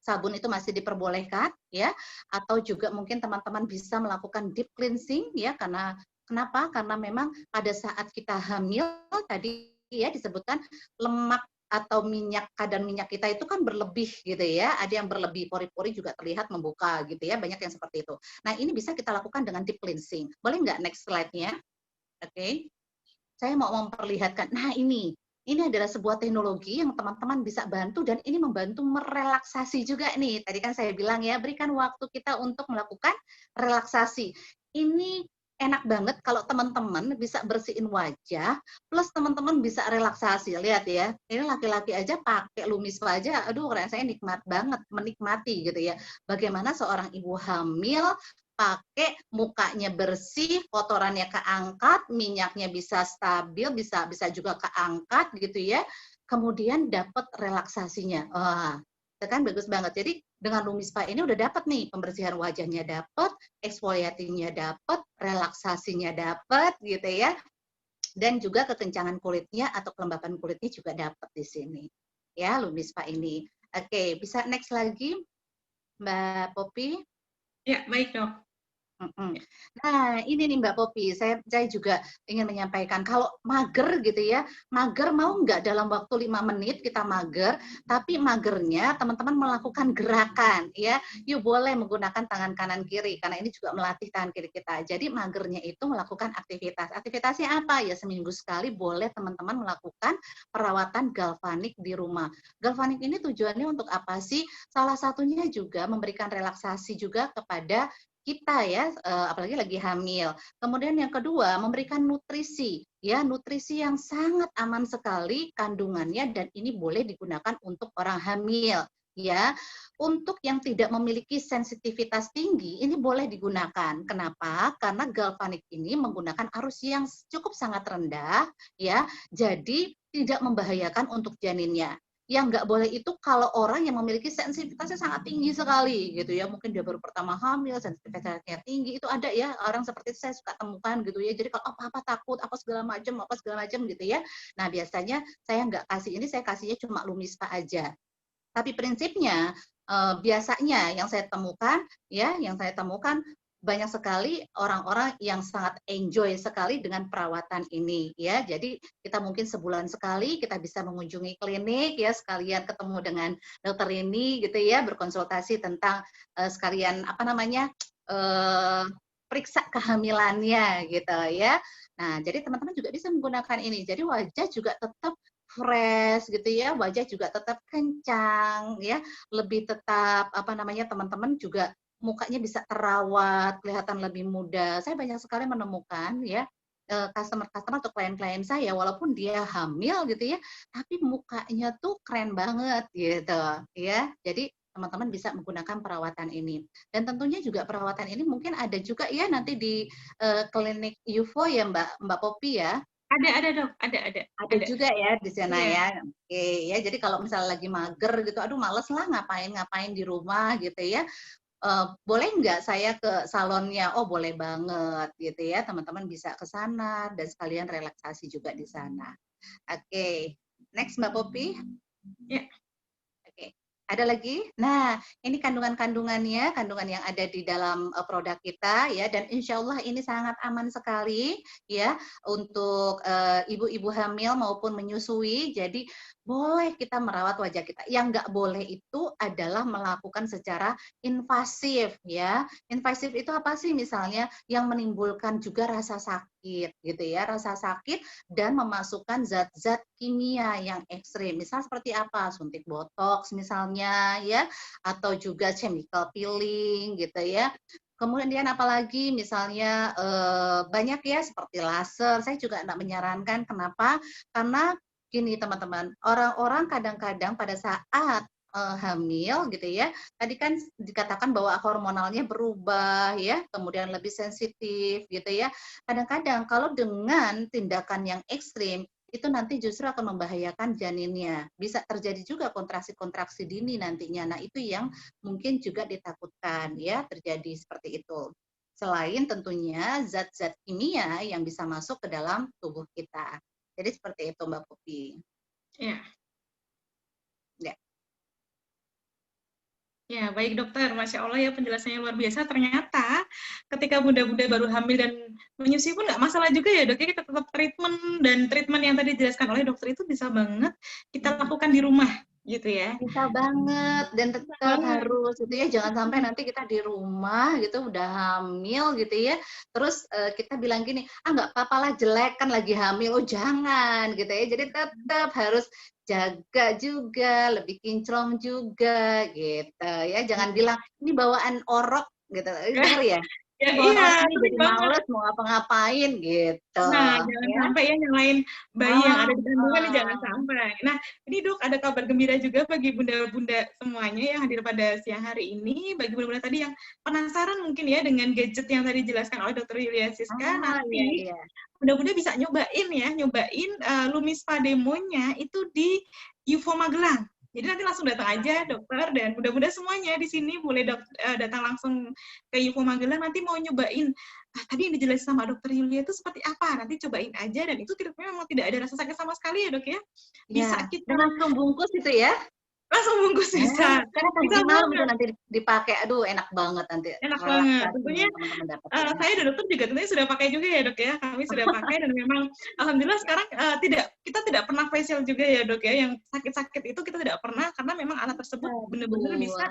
sabun itu masih diperbolehkan ya, atau juga mungkin teman-teman bisa melakukan deep cleansing ya, karena kenapa? Karena memang pada saat kita hamil tadi ya disebutkan lemak atau kadar minyak kita itu kan berlebih gitu ya, ada yang berlebih, pori-pori juga terlihat membuka gitu ya, banyak yang seperti itu. Nah, ini bisa kita lakukan dengan deep cleansing. Boleh nggak next slide-nya? Oke. Saya mau memperlihatkan, nah ini adalah sebuah teknologi yang teman-teman bisa bantu dan ini membantu merelaksasi juga nih. Tadi kan saya bilang ya, berikan waktu kita untuk melakukan relaksasi. Ini enak banget kalau teman-teman bisa bersihin wajah, plus teman-teman bisa relaksasi. Lihat ya, ini laki-laki aja pakai Lumispa aja, aduh rasanya nikmat banget, menikmati gitu ya. Bagaimana seorang ibu hamil pakai mukanya bersih, kotorannya keangkat, minyaknya bisa stabil, bisa bisa juga keangkat gitu ya. Kemudian dapat relaksasinya. Wah, itu kan bagus banget. Jadi dengan Lumispa ini udah dapat nih pembersihan wajahnya dapat, eksfoliatingnya dapat, relaksasinya dapat gitu ya. Dan juga kekencangan kulitnya atau kelembapan kulitnya juga dapat di sini. Ya, Lumispa ini. Oke, bisa next lagi Mbak Poppy? Ya, baik dok. Nah, ini nih Mbak Poppy, saya juga ingin menyampaikan kalau mager gitu ya, mager mau nggak dalam waktu 5 menit kita mager, tapi magernya teman-teman melakukan gerakan ya. Yuk boleh menggunakan tangan kanan kiri karena ini juga melatih tangan kiri kita. Jadi magernya itu melakukan aktivitas. Aktivitasnya apa? Ya seminggu sekali boleh teman-teman melakukan perawatan galvanik di rumah. Galvanik ini tujuannya untuk apa sih? Salah satunya juga memberikan relaksasi juga kepada kita ya, apalagi lagi hamil. Kemudian yang kedua, memberikan nutrisi, ya nutrisi yang sangat aman sekali kandungannya dan ini boleh digunakan untuk orang hamil. Ya, untuk yang tidak memiliki sensitivitas tinggi ini boleh digunakan. Kenapa? Karena galvanik ini menggunakan arus yang cukup sangat rendah, ya, jadi tidak membahayakan untuk janinnya. Yang nggak boleh itu kalau orang yang memiliki sensitivitasnya sangat tinggi sekali gitu ya, mungkin dia baru pertama hamil, sensitivitasnya tinggi, itu ada ya orang seperti itu saya suka temukan gitu ya. Jadi kalau apa-apa takut, apa segala macam gitu ya. Nah biasanya saya nggak kasih ini, saya kasihnya cuma Lumispa aja. Tapi prinsipnya biasanya yang saya temukan banyak sekali orang-orang yang sangat enjoy sekali dengan perawatan ini ya. Jadi kita mungkin sebulan sekali kita bisa mengunjungi klinik ya, sekalian ketemu dengan dokter ini gitu ya, berkonsultasi tentang sekalian apa namanya periksa kehamilannya gitu ya. Nah, jadi teman-teman juga bisa menggunakan ini. Jadi wajah juga tetap fresh gitu ya, wajah juga tetap kencang ya, lebih tetap apa namanya teman-teman juga mukanya bisa terawat, kelihatan lebih muda. Saya banyak sekali menemukan ya customer-customer atau klien-klien saya walaupun dia hamil gitu ya, tapi mukanya tuh keren banget gitu ya. Jadi teman-teman bisa menggunakan perawatan ini. Dan tentunya juga perawatan ini mungkin ada juga ya nanti di klinik UFO ya Mbak Poppy ya. Ada dok, Ada juga ya di sana Iya. ya. Oke ya, jadi kalau misalnya lagi mager gitu, aduh males lah ngapain di rumah gitu ya. Boleh nggak saya ke salonnya? Oh boleh banget gitu ya, teman-teman bisa ke sana dan sekalian relaksasi juga di sana. Oke, next Mbak Poppy. Ya. Oke, ada lagi? Nah, ini kandungan-kandungannya, kandungan yang ada di dalam produk kita ya, dan insya Allah ini sangat aman sekali ya untuk ibu-ibu hamil maupun menyusui. Jadi boleh kita merawat wajah kita. Yang nggak boleh itu adalah melakukan secara invasif ya. Invasif itu apa sih? Misalnya yang menimbulkan juga rasa sakit gitu ya, rasa sakit dan memasukkan zat-zat kimia yang ekstrim. Misal seperti apa? Suntik botox misalnya ya, atau juga chemical peeling gitu ya. Kemudian apalagi misalnya banyak ya seperti laser. Saya juga tidak menyarankan. Kenapa? Karena gini teman-teman, orang-orang kadang-kadang pada saat hamil gitu ya, tadi kan dikatakan bahwa hormonalnya berubah ya, kemudian lebih sensitif gitu ya. Kadang-kadang kalau dengan tindakan yang ekstrim itu nanti justru akan membahayakan janinnya. Bisa terjadi juga kontraksi-kontraksi dini nantinya. Nah, itu yang mungkin juga ditakutkan ya, terjadi seperti itu. Selain tentunya zat-zat kimia yang bisa masuk ke dalam tubuh kita. Jadi seperti itu Mbak Poppy. Ya. Ya. Ya, baik dokter. Masya Allah ya penjelasannya luar biasa. Ternyata ketika bunda-bunda baru hamil dan menyusui pun nggak masalah juga ya dok. Ya, kita tetap treatment dan treatment yang tadi dijelaskan oleh dokter itu bisa banget kita lakukan di rumah gitu ya. Bisa banget dan tetap harus gitu ya, jangan sampai nanti kita di rumah gitu udah hamil gitu ya, terus kita bilang gini, ah nggak apa-apa lah jelek kan lagi hamil, oh jangan gitu ya, jadi tetap harus jaga juga, lebih kinclong juga gitu ya, jangan bilang ini bawaan orok gitu, denger ya. Ya, boros iya, nih sering jadi banget. males mau ngapa-ngapain gitu. Nah, jangan Ya. sampai ya nyalain bayi yang ada di kandungan nih, jangan Ah, sampai. Nah, ini Dok, ada kabar gembira juga bagi bunda-bunda semuanya yang hadir pada siang hari ini. Bagi bunda-bunda tadi yang penasaran mungkin ya dengan gadget yang tadi dijelaskan oleh Dr. Yulia Siska, iya, nanti iya. bunda-bunda bisa nyobain Lumispa demonya itu di UFO Magelang. Jadi nanti langsung datang aja dokter dan bunda-bunda semuanya di sini boleh datang langsung ke UFO Magelang, nanti mau nyobain tadi yang dijelasin sama dokter Yulia itu seperti apa, nanti cobain aja, dan itu memang tidak ada rasa sakit sama sekali ya dok ya. Bisa Ya, kita dengan belum bungkus itu ya. langsung bungkus, bisa. Karena Bisa tadi malam itu banget. nanti dipakai, aduh enak banget nanti Enak banget. relaksasinya Tentunya teman-teman dapat ya. saya dan dokter juga tentunya sudah pakai juga ya dok ya. Kami sudah pakai dan memang alhamdulillah sekarang kita tidak pernah facial juga ya dok ya. Yang sakit-sakit itu kita tidak pernah karena memang alat tersebut benar-benar bisa Betul.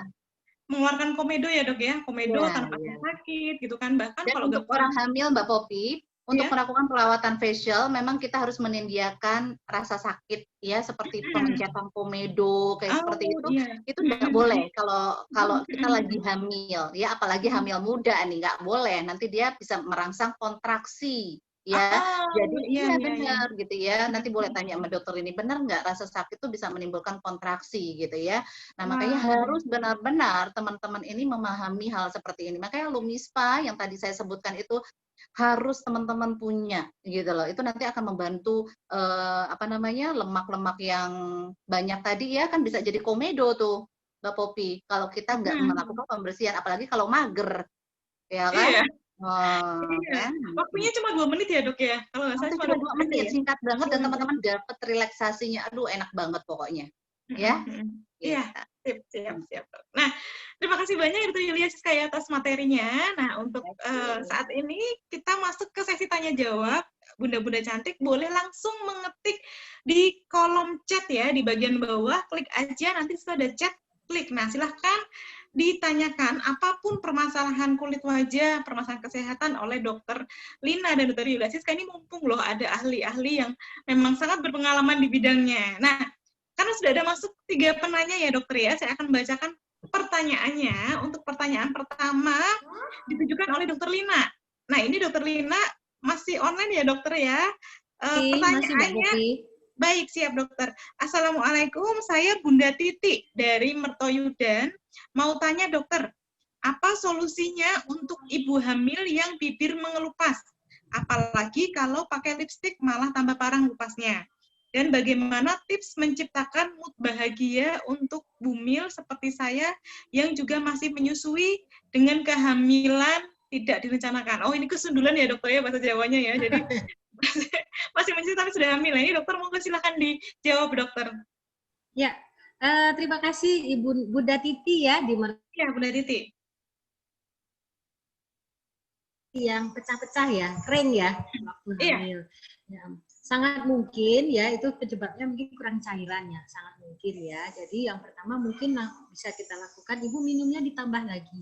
mengeluarkan komedo ya dok ya. Komedo Ya, tanpa ya. sakit gitu kan. Bahkan Dan kalau untuk gangguan orang hamil Mbak Popi, untuk ya. melakukan perawatan facial memang kita harus menyediakan rasa sakit ya, seperti pengecekan komedo kayak seperti Iya. itu nggak boleh kalau kita lagi hamil ya, apalagi hamil muda nih nggak boleh, nanti dia bisa merangsang kontraksi ya. Jadi iya benar gitu ya, nanti boleh tanya sama dokter ini benar nggak rasa sakit itu bisa menimbulkan kontraksi gitu ya. Nah makanya harus benar-benar teman-teman ini memahami hal seperti ini. Makanya Lumispa yang tadi saya sebutkan itu harus teman-teman punya gitu loh. Itu nanti akan membantu lemak-lemak yang banyak tadi ya kan bisa jadi komedo tuh Mbak Popi kalau kita nggak melakukan pembersihan, apalagi kalau mager ya kan. Iya. Iya. Kan? Waktunya cuma 2 menit ya dok ya? Kalau nggak salah Waktu cuma cuma 2 2 menit menit, ya? singkat banget dan teman-teman dapat relaksasinya. Aduh enak banget pokoknya. Ya. Iya, siap. Nah, terima kasih banyak Dr. Yulia Siska atas materinya. Nah, untuk saat ini kita masuk ke sesi tanya jawab. Bunda-bunda cantik boleh langsung mengetik di kolom chat ya, di bagian bawah, klik aja, nanti sudah ada chat, klik. Nah, silahkan ditanyakan apapun permasalahan kulit wajah, permasalahan kesehatan oleh Dr. Lina dan Dr. Yulia Siska. Ini mumpung loh ada ahli-ahli yang memang sangat berpengalaman di bidangnya. Nah, karena sudah ada masuk 3 penanya ya dokter ya, saya akan bacakan pertanyaannya. Untuk pertanyaan pertama ditujukan oleh dokter Lina. Nah ini dokter Lina masih online ya dokter ya. Pertanyaannya, baik siap dokter. Assalamualaikum, saya Bunda Titi dari Mertoyudan. Mau tanya dokter, apa solusinya untuk ibu hamil yang bibir mengelupas? Apalagi kalau pakai lipstik malah tambah parah ngupasnya. Dan bagaimana tips menciptakan mood bahagia untuk bumil seperti saya yang juga masih menyusui dengan kehamilan tidak direncanakan. Oh, ini kesundulan ya dokter ya bahasa Jawanya ya. Jadi masih menyusui tapi sudah hamil. Ini dokter monggo silakan dijawab dokter. Ya, terima kasih Ibu Bunda Titi ya di Ya, Bunda Titi. Yang pecah-pecah ya, kering ya waktu hamil. Ya, sangat mungkin ya itu penyebabnya mungkin kurang cairan ya, sangat mungkin ya. Jadi yang pertama mungkin bisa kita lakukan, ibu minumnya ditambah lagi.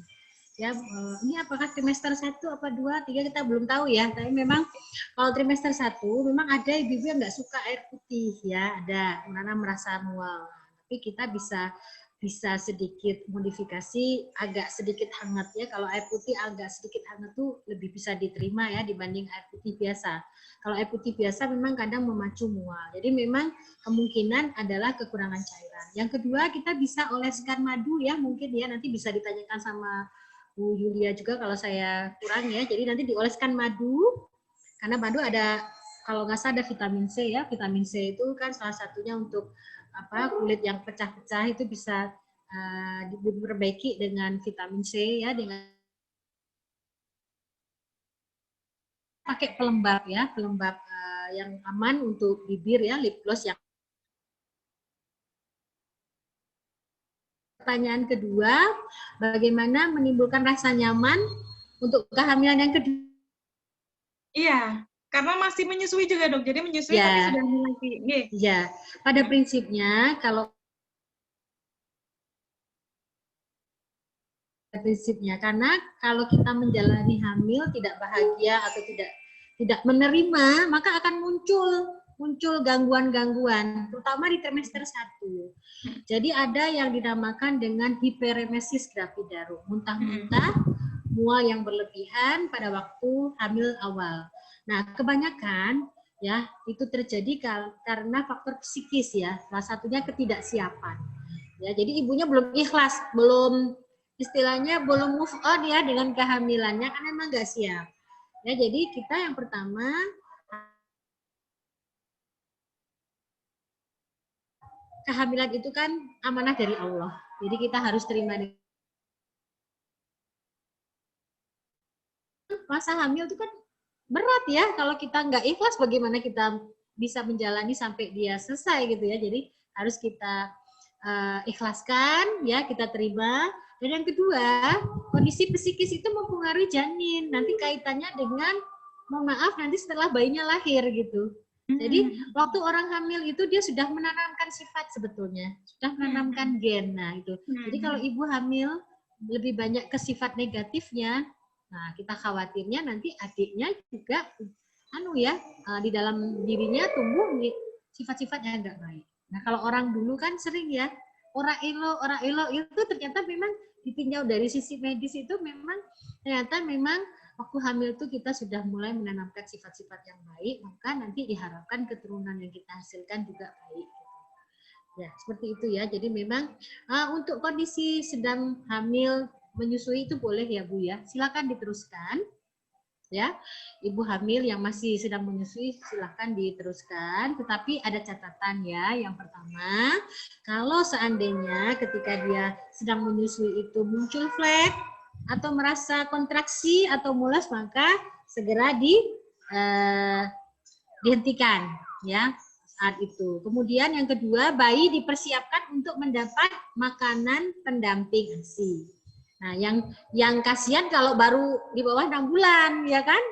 Ya, ini apakah trimester 1 apa 2, 3 kita belum tahu ya. Tapi memang kalau trimester 1 memang ada ibu-ibu yang nggak suka air putih ya, ada karena merasa mual. Tapi kita bisa sedikit modifikasi agak sedikit hangat ya. Kalau air putih agak sedikit hangat tuh lebih bisa diterima ya dibanding air putih biasa. Kalau air putih biasa memang kadang memacu mual. Jadi memang kemungkinan adalah kekurangan cairan. Yang kedua kita bisa oleskan madu ya, mungkin ya nanti bisa ditanyakan sama Bu Yulia juga kalau saya kurang ya. Jadi nanti dioleskan madu karena madu ada kalau nggak salah ada vitamin C ya. Vitamin C itu kan salah satunya untuk kulit yang pecah-pecah itu bisa diperbaiki dengan vitamin C ya, dengan pakai pelembab ya, pelembab yang aman untuk bibir ya, lip gloss yang. Pertanyaan kedua, bagaimana menimbulkan rasa nyaman untuk kehamilan yang kedua? Iya. Karena masih menyusui juga dok, jadi menyusui tapi sudah mulai. Iya, pada prinsipnya karena kalau kita menjalani hamil tidak bahagia atau tidak menerima, maka akan muncul gangguan-gangguan, terutama di trimester 1. Jadi ada yang dinamakan dengan hiperemesis gravidarum, muntah-muntah, mual yang berlebihan pada waktu hamil awal. Nah, kebanyakan ya itu terjadi karena faktor psikis ya. Salah satunya ketidaksiapan. Ya, jadi ibunya belum ikhlas, belum istilahnya belum move on ya dengan kehamilannya kan emang nggak siap. Ya, jadi kita yang pertama kehamilan itu kan amanah dari Allah. Jadi kita harus terima. Masa hamil itu kan berat ya, kalau kita nggak ikhlas bagaimana kita bisa menjalani sampai dia selesai gitu ya. Jadi harus kita ikhlaskan ya, kita terima. Dan yang kedua, kondisi psikis itu mempengaruhi janin. Nanti kaitannya dengan, mohon maaf, nanti setelah bayinya lahir gitu. Jadi waktu orang hamil itu dia sudah menanamkan sifat sebetulnya, sudah menanamkan gen. Nah itu. Jadi kalau ibu hamil lebih banyak ke sifat negatifnya, nah kita khawatirnya nanti adiknya juga di dalam dirinya tumbuh sifat-sifat yang enggak baik. Nah kalau orang dulu kan sering ya, ora elo itu ternyata memang ditinjau dari sisi medis itu ternyata memang waktu hamil itu kita sudah mulai menanamkan sifat-sifat yang baik, maka nanti diharapkan keturunan yang kita hasilkan juga baik. Ya, seperti itu ya. Jadi memang untuk kondisi sedang hamil, menyusui itu boleh ya Bu ya. Silakan diteruskan. Ya, ibu hamil yang masih sedang menyusui silakan diteruskan. Tetapi ada catatan ya. Yang pertama, kalau seandainya ketika dia sedang menyusui itu muncul flek atau merasa kontraksi atau mulas, maka segera dihentikan ya saat itu. Kemudian yang kedua, bayi dipersiapkan untuk mendapat makanan pendamping ASI. Nah, yang kasihan kalau baru di bawah 6 bulan, ya kan?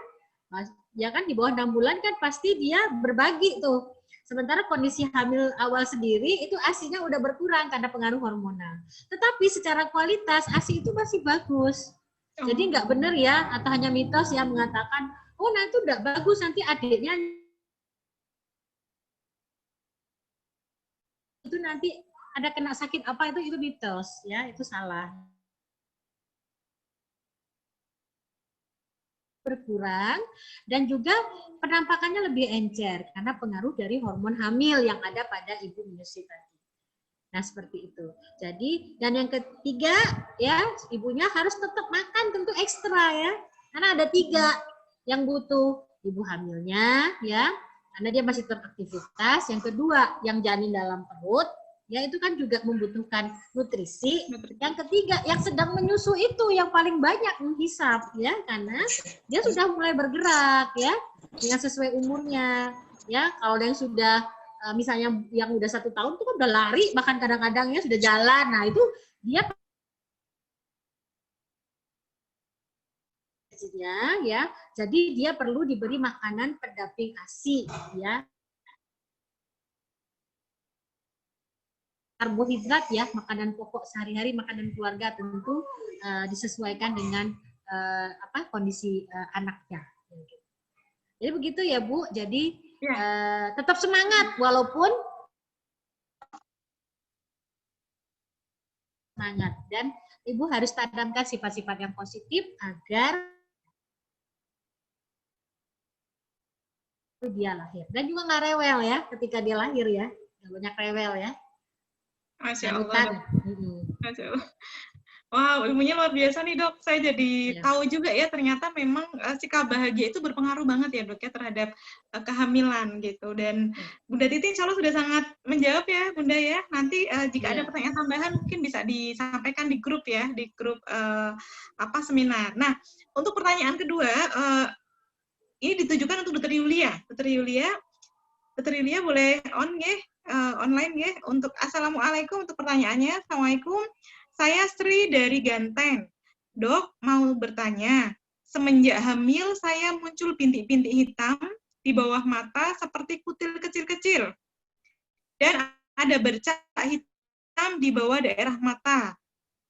Ya kan, di bawah 6 bulan kan pasti dia berbagi tuh. Sementara kondisi hamil awal sendiri itu ASI-nya udah berkurang karena pengaruh hormonal. Tetapi secara kualitas ASI itu masih bagus. Jadi nggak benar ya, atau hanya mitos yang mengatakan, oh nah itu udah bagus, nanti adiknya itu nanti ada kena sakit apa, itu mitos ya, itu salah. Berkurang dan juga penampakannya lebih encer karena pengaruh dari hormon hamil yang ada pada ibu menyusui tadi. Nah, seperti itu. Jadi, dan yang ketiga ya, ibunya harus tetap makan tentu ekstra ya. Karena ada 3 yang butuh, ibu hamilnya ya, karena dia masih beraktivitas. Yang kedua, yang janin dalam perut, ya itu kan juga membutuhkan nutrisi. Yang ketiga, yang sedang menyusui itu yang paling banyak menghisap ya, karena dia sudah mulai bergerak ya, dengan sesuai umurnya ya. Kalau yang sudah misalnya yang udah 1 tahun itu kan udah lari, bahkan kadang-kadang ya sudah jalan. Nah itu dia ya, jadi dia perlu diberi makanan pendamping ASI ya. Karbohidrat ya, makanan pokok sehari-hari, makanan keluarga tentu disesuaikan dengan kondisi anaknya. Jadi begitu ya Bu. Jadi tetap semangat walaupun semangat, dan Ibu harus tanamkan sifat-sifat yang positif agar dia lahir. Dan juga nggak rewel ya ketika dia lahir ya, nggak banyak rewel ya. Masya Allah. Masya Allah. Wow, ilmunya luar biasa nih Dok. Saya jadi tahu juga ya ternyata memang sikap bahagia itu berpengaruh banget ya Dok ya terhadap kehamilan gitu. Dan Bunda Titi insya Allah sudah sangat menjawab ya Bunda ya. Nanti jika ada pertanyaan tambahan mungkin bisa disampaikan di grup ya, di grup seminar. Nah, untuk pertanyaan kedua, ini ditujukan untuk Dr. Yulia. Dr. Yulia boleh online ya untuk Assalamualaikum untuk pertanyaannya. Assalamualaikum. Saya Sri dari Ganteng. Dok, mau bertanya, semenjak hamil saya muncul bintik-bintik hitam di bawah mata seperti kutil kecil-kecil. Dan ada bercak hitam di bawah daerah mata.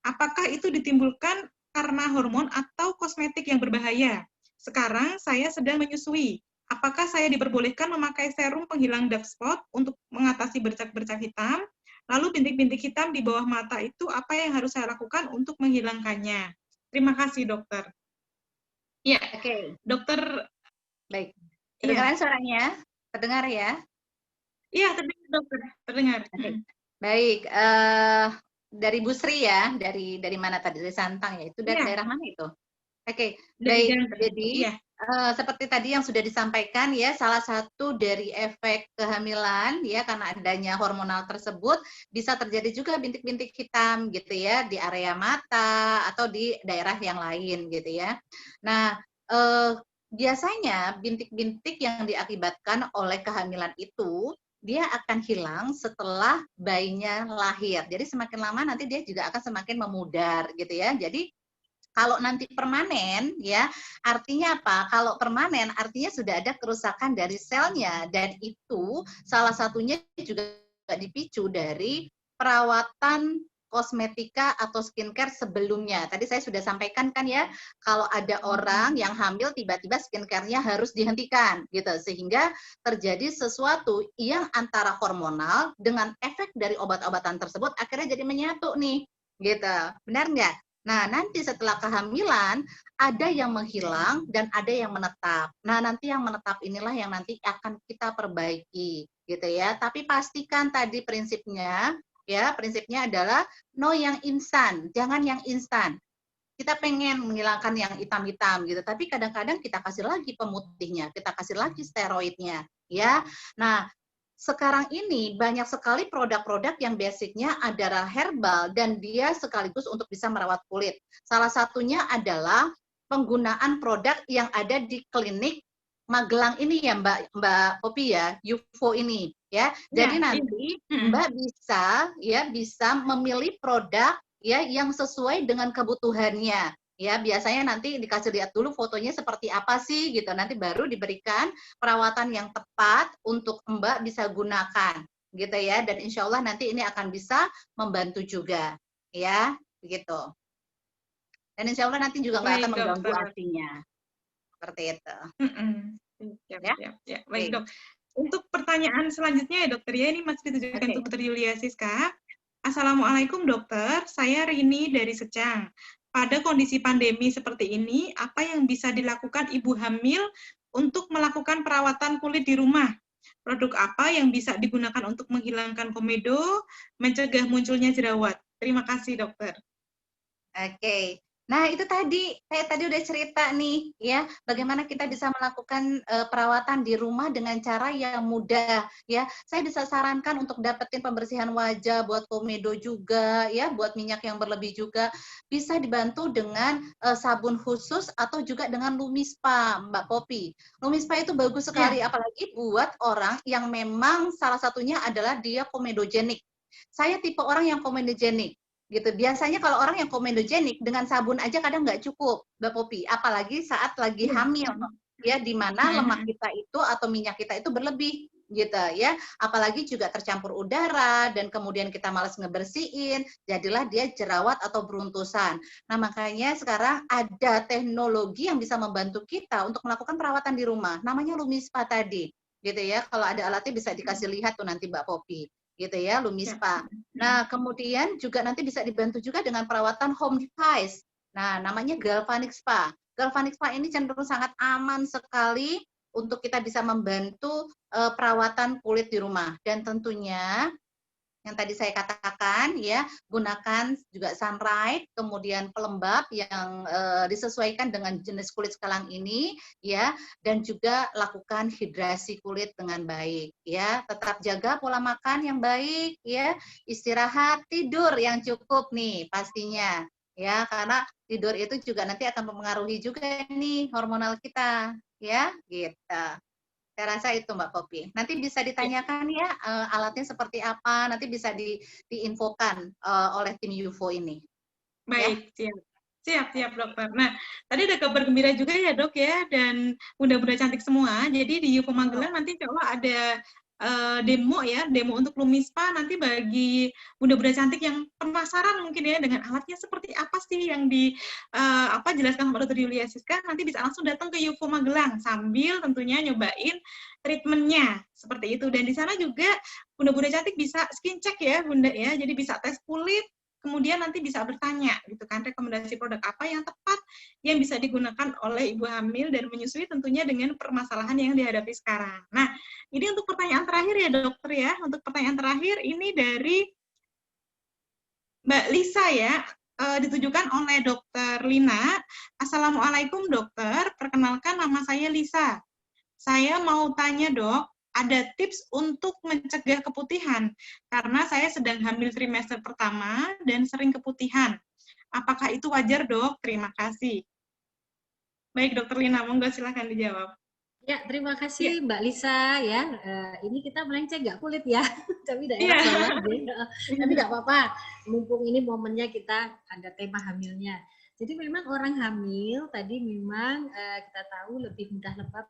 Apakah itu ditimbulkan karena hormon atau kosmetik yang berbahaya? Sekarang saya sedang menyusui. Apakah saya diperbolehkan memakai serum penghilang dark spot untuk mengatasi bercak-bercak hitam? Lalu bintik-bintik hitam di bawah mata itu apa yang harus saya lakukan untuk menghilangkannya? Terima kasih dokter. Ya, Oke, dokter. baik. Iya, Kedengaran suaranya? Terdengar ya? iya terdengar dokter, terdengar. Oke. Baik, dari Bu Sri ya, dari mana tadi? Dari Santang ya. Itu dari Iya, daerah mana itu? Oke, dari baik. jantung. Jadi Iya, seperti tadi yang sudah disampaikan ya, salah satu dari efek kehamilan ya karena adanya hormonal tersebut bisa terjadi juga bintik-bintik hitam gitu ya di area mata atau di daerah yang lain gitu ya. Nah, biasanya bintik-bintik yang diakibatkan oleh kehamilan itu dia akan hilang setelah bayinya lahir. Jadi semakin lama nanti dia juga akan semakin memudar gitu ya. Jadi kalau nanti permanen, ya artinya apa? Kalau permanen, artinya sudah ada kerusakan dari selnya, dan itu salah satunya juga dipicu dari perawatan kosmetika atau skincare sebelumnya. Tadi saya sudah sampaikan kan ya, kalau ada orang yang hamil tiba-tiba skincare-nya harus dihentikan, gitu, sehingga terjadi sesuatu yang antara hormonal dengan efek dari obat-obatan tersebut akhirnya jadi menyatu nih, gitu. Benar nggak? Nah, nanti setelah kehamilan, ada yang menghilang dan ada yang menetap. Nah, nanti yang menetap inilah yang nanti akan kita perbaiki, gitu ya. Tapi pastikan tadi prinsipnya, ya, prinsipnya adalah no yang instan, jangan yang instan. Kita pengen menghilangkan yang hitam-hitam gitu, tapi kadang-kadang kita kasih lagi pemutihnya, kita kasih lagi steroidnya, ya. Nah, sekarang ini banyak sekali produk-produk yang basicnya adalah herbal dan dia sekaligus untuk bisa merawat kulit. Salah satunya adalah penggunaan produk yang ada di klinik Magelang ini ya Mbak Popi ya, UFO ini ya. iya, Jadi iya. nanti Mbak bisa memilih produk ya yang sesuai dengan kebutuhannya. Ya, biasanya nanti dikasih lihat dulu fotonya seperti apa sih gitu. Nanti baru diberikan perawatan yang tepat untuk Mbak bisa gunakan gitu ya, dan insya Allah nanti ini akan bisa membantu juga ya begitu, dan insya Allah nanti juga nggak akan Baik mengganggu dokter. artinya seperti itu Siap, ya. siap, ya. Baik Oke. dok. Untuk pertanyaan selanjutnya ya dokter ya, ini masih ditujukan Oke. untuk Dokter Yulia Siska. Assalamualaikum dokter, saya Rini dari Secang. Pada kondisi pandemi seperti ini, apa yang bisa dilakukan ibu hamil untuk melakukan perawatan kulit di rumah? Produk apa yang bisa digunakan untuk menghilangkan komedo, mencegah munculnya jerawat? Terima kasih dokter. Oke. Nah, itu tadi, saya tadi udah cerita nih, ya, bagaimana kita bisa melakukan perawatan di rumah dengan cara yang mudah, ya. Saya bisa sarankan untuk dapetin pembersihan wajah buat komedo juga, ya, buat minyak yang berlebih juga. Bisa dibantu dengan sabun khusus atau juga dengan Lumispa, Mbak Popi. Lumispa itu bagus sekali, Ya, apalagi buat orang yang memang salah satunya adalah dia komedogenik. Saya tipe orang yang komedogenik gitu. Biasanya kalau orang yang komedogenik dengan sabun aja kadang nggak cukup, Mbak Popi, apalagi saat lagi ya. hamil, ya, di mana lemak kita itu atau minyak kita itu berlebih gitu ya, apalagi juga tercampur udara dan kemudian kita malas ngebersihin, jadilah dia jerawat atau beruntusan. Nah, makanya sekarang ada teknologi yang bisa membantu kita untuk melakukan perawatan di rumah, namanya Lumispa tadi gitu ya. Kalau ada alatnya bisa dikasih lihat tuh nanti Mbak Popi gitu ya, Lumispa. Nah, kemudian juga nanti bisa dibantu juga dengan perawatan home device. Nah, namanya Galvanic Spa. Galvanic Spa ini cenderung sangat aman sekali untuk kita bisa membantu perawatan kulit di rumah. Dan tentunya yang tadi saya katakan ya, gunakan juga sunlight, kemudian pelembab yang disesuaikan dengan jenis kulit sekarang ini ya, dan juga lakukan hidrasi kulit dengan baik ya. Tetap jaga pola makan yang baik ya, istirahat, tidur yang cukup nih pastinya ya, karena tidur itu juga nanti akan mempengaruhi juga nih hormonal kita ya, gitu. Saya rasa itu Mbak Popi. Nanti bisa ditanyakan ya alatnya seperti apa, nanti bisa diinfokan oleh tim UFO ini. Ya. Baik, siap. Siap, siap dokter. Nah, tadi ada kabar gembira juga ya dok ya, dan bunda-bunda cantik semua. Jadi di UFO Magelang nanti insya Allah ada demo ya, demo untuk Lumispa nanti bagi bunda-bunda cantik yang penasaran mungkin ya dengan alatnya seperti apa sih yang jelaskan sama Dokter Yulia Siska, nanti bisa langsung datang ke UFO Magelang sambil tentunya nyobain treatmentnya seperti itu. Dan di sana juga bunda-bunda cantik bisa skin check ya bunda ya, jadi bisa tes kulit, kemudian nanti bisa bertanya gitu kan, rekomendasi produk apa yang tepat yang bisa digunakan oleh ibu hamil dan menyusui tentunya dengan permasalahan yang dihadapi sekarang. Nah, ini untuk pertanyaan terakhir ya dokter ya. Untuk pertanyaan terakhir ini dari Mbak Lisa ya, ditujukan oleh Dokter Lina. Assalamualaikum dokter, perkenalkan nama saya Lisa. Saya mau tanya dok, ada tips untuk mencegah keputihan karena saya sedang hamil trimester pertama dan sering keputihan. Apakah itu wajar dok? Terima kasih. Baik dokter Lina, monggo silahkan dijawab. Ya, terima kasih Mbak Lisa ya. Ini kita melenceng nggak kulit ya, tapi daerah bawah deh. Tapi nggak apa-apa. Mumpung ini momennya kita ada tema hamilnya. Jadi memang orang hamil tadi memang kita tahu lebih mudah lepas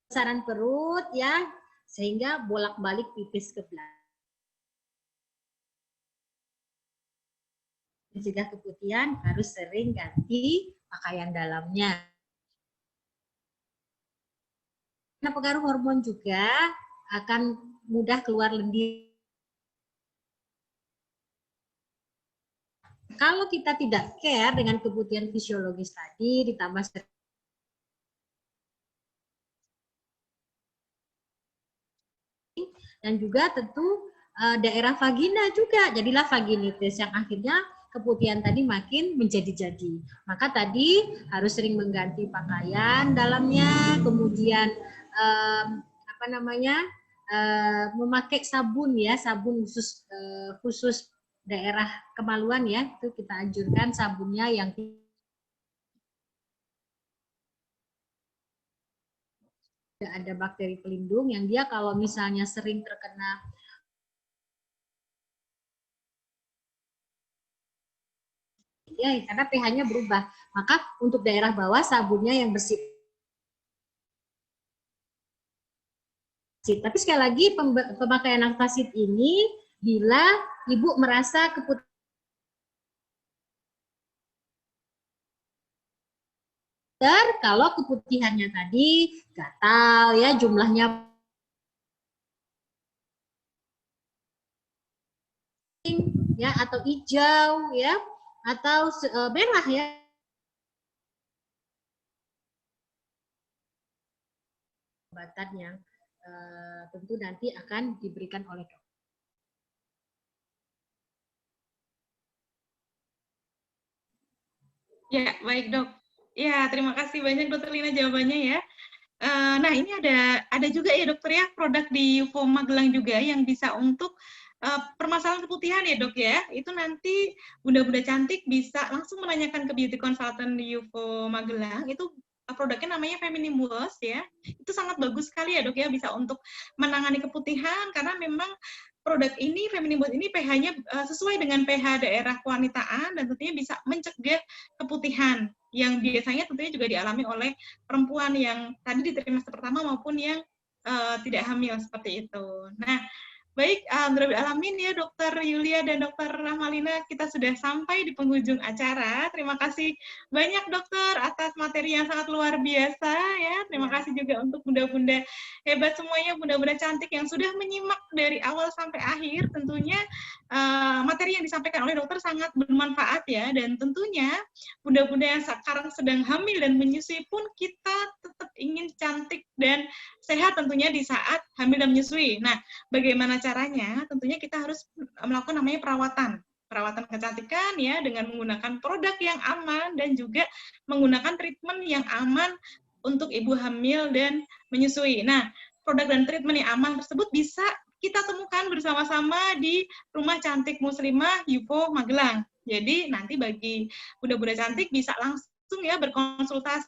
besaran perut ya, sehingga bolak-balik pipis ke belakang. Mencegah keputihan harus sering ganti pakaian dalamnya. Karena pengaruh hormon juga akan mudah keluar lendir. Kalau kita tidak care dengan keputihan fisiologis tadi, ditambah dan juga tentu daerah vagina juga, jadilah vaginitis yang akhirnya keputihan tadi makin menjadi-jadi. Maka tadi harus sering mengganti pakaian dalamnya, kemudian memakai sabun ya, sabun khusus daerah kemaluan ya, itu kita anjurkan sabunnya yang ada bakteri pelindung yang dia kalau misalnya sering terkena ya karena pH-nya berubah, maka untuk daerah bawah sabunnya yang bersih. Tapi sekali lagi pemakaian Antasid ini bila ibu merasa keputihan kalau keputihannya tadi gatal ya, jumlahnya ya atau hijau ya atau merah ya, obatan yang tentu nanti akan diberikan oleh dokter. Ya, baik dok. Ya, terima kasih banyak dokter Lina jawabannya ya. Nah, ini ada juga ya dokter ya, produk di UFO Magelang juga yang bisa untuk permasalahan keputihan ya dok ya. Itu nanti bunda-bunda cantik bisa langsung menanyakan ke beauty consultant di UFO Magelang. Itu produknya namanya Feminim Wash ya. Itu sangat bagus sekali ya dok ya, bisa untuk menangani keputihan karena memang produk ini, Feminim Wash ini pH-nya sesuai dengan pH daerah kewanitaan dan tentunya bisa mencegah keputihan yang biasanya tentunya juga dialami oleh perempuan yang tadi di trimester pertama maupun yang tidak hamil seperti itu. Nah, baik, alhamdulillah ya Dokter Yulia dan Dokter Rahmalina, kita sudah sampai di penghujung acara. Terima kasih banyak dokter atas materi yang sangat luar biasa ya. Terima kasih juga untuk bunda-bunda hebat semuanya, bunda-bunda cantik yang sudah menyimak dari awal sampai akhir. Tentunya materi yang disampaikan oleh dokter sangat bermanfaat ya, dan tentunya bunda-bunda yang sekarang sedang hamil dan menyusui pun kita tetap ingin cantik dan sehat tentunya di saat hamil dan menyusui. Nah, bagaimana caranya? Tentunya kita harus melakukan namanya perawatan kecantikan ya, dengan menggunakan produk yang aman dan juga menggunakan treatment yang aman untuk ibu hamil dan menyusui. Nah, produk dan treatment yang aman tersebut bisa kita temukan bersama-sama di Rumah Cantik Muslimah UFO Magelang. Jadi nanti bagi bunda-bunda cantik bisa langsung ya berkonsultasi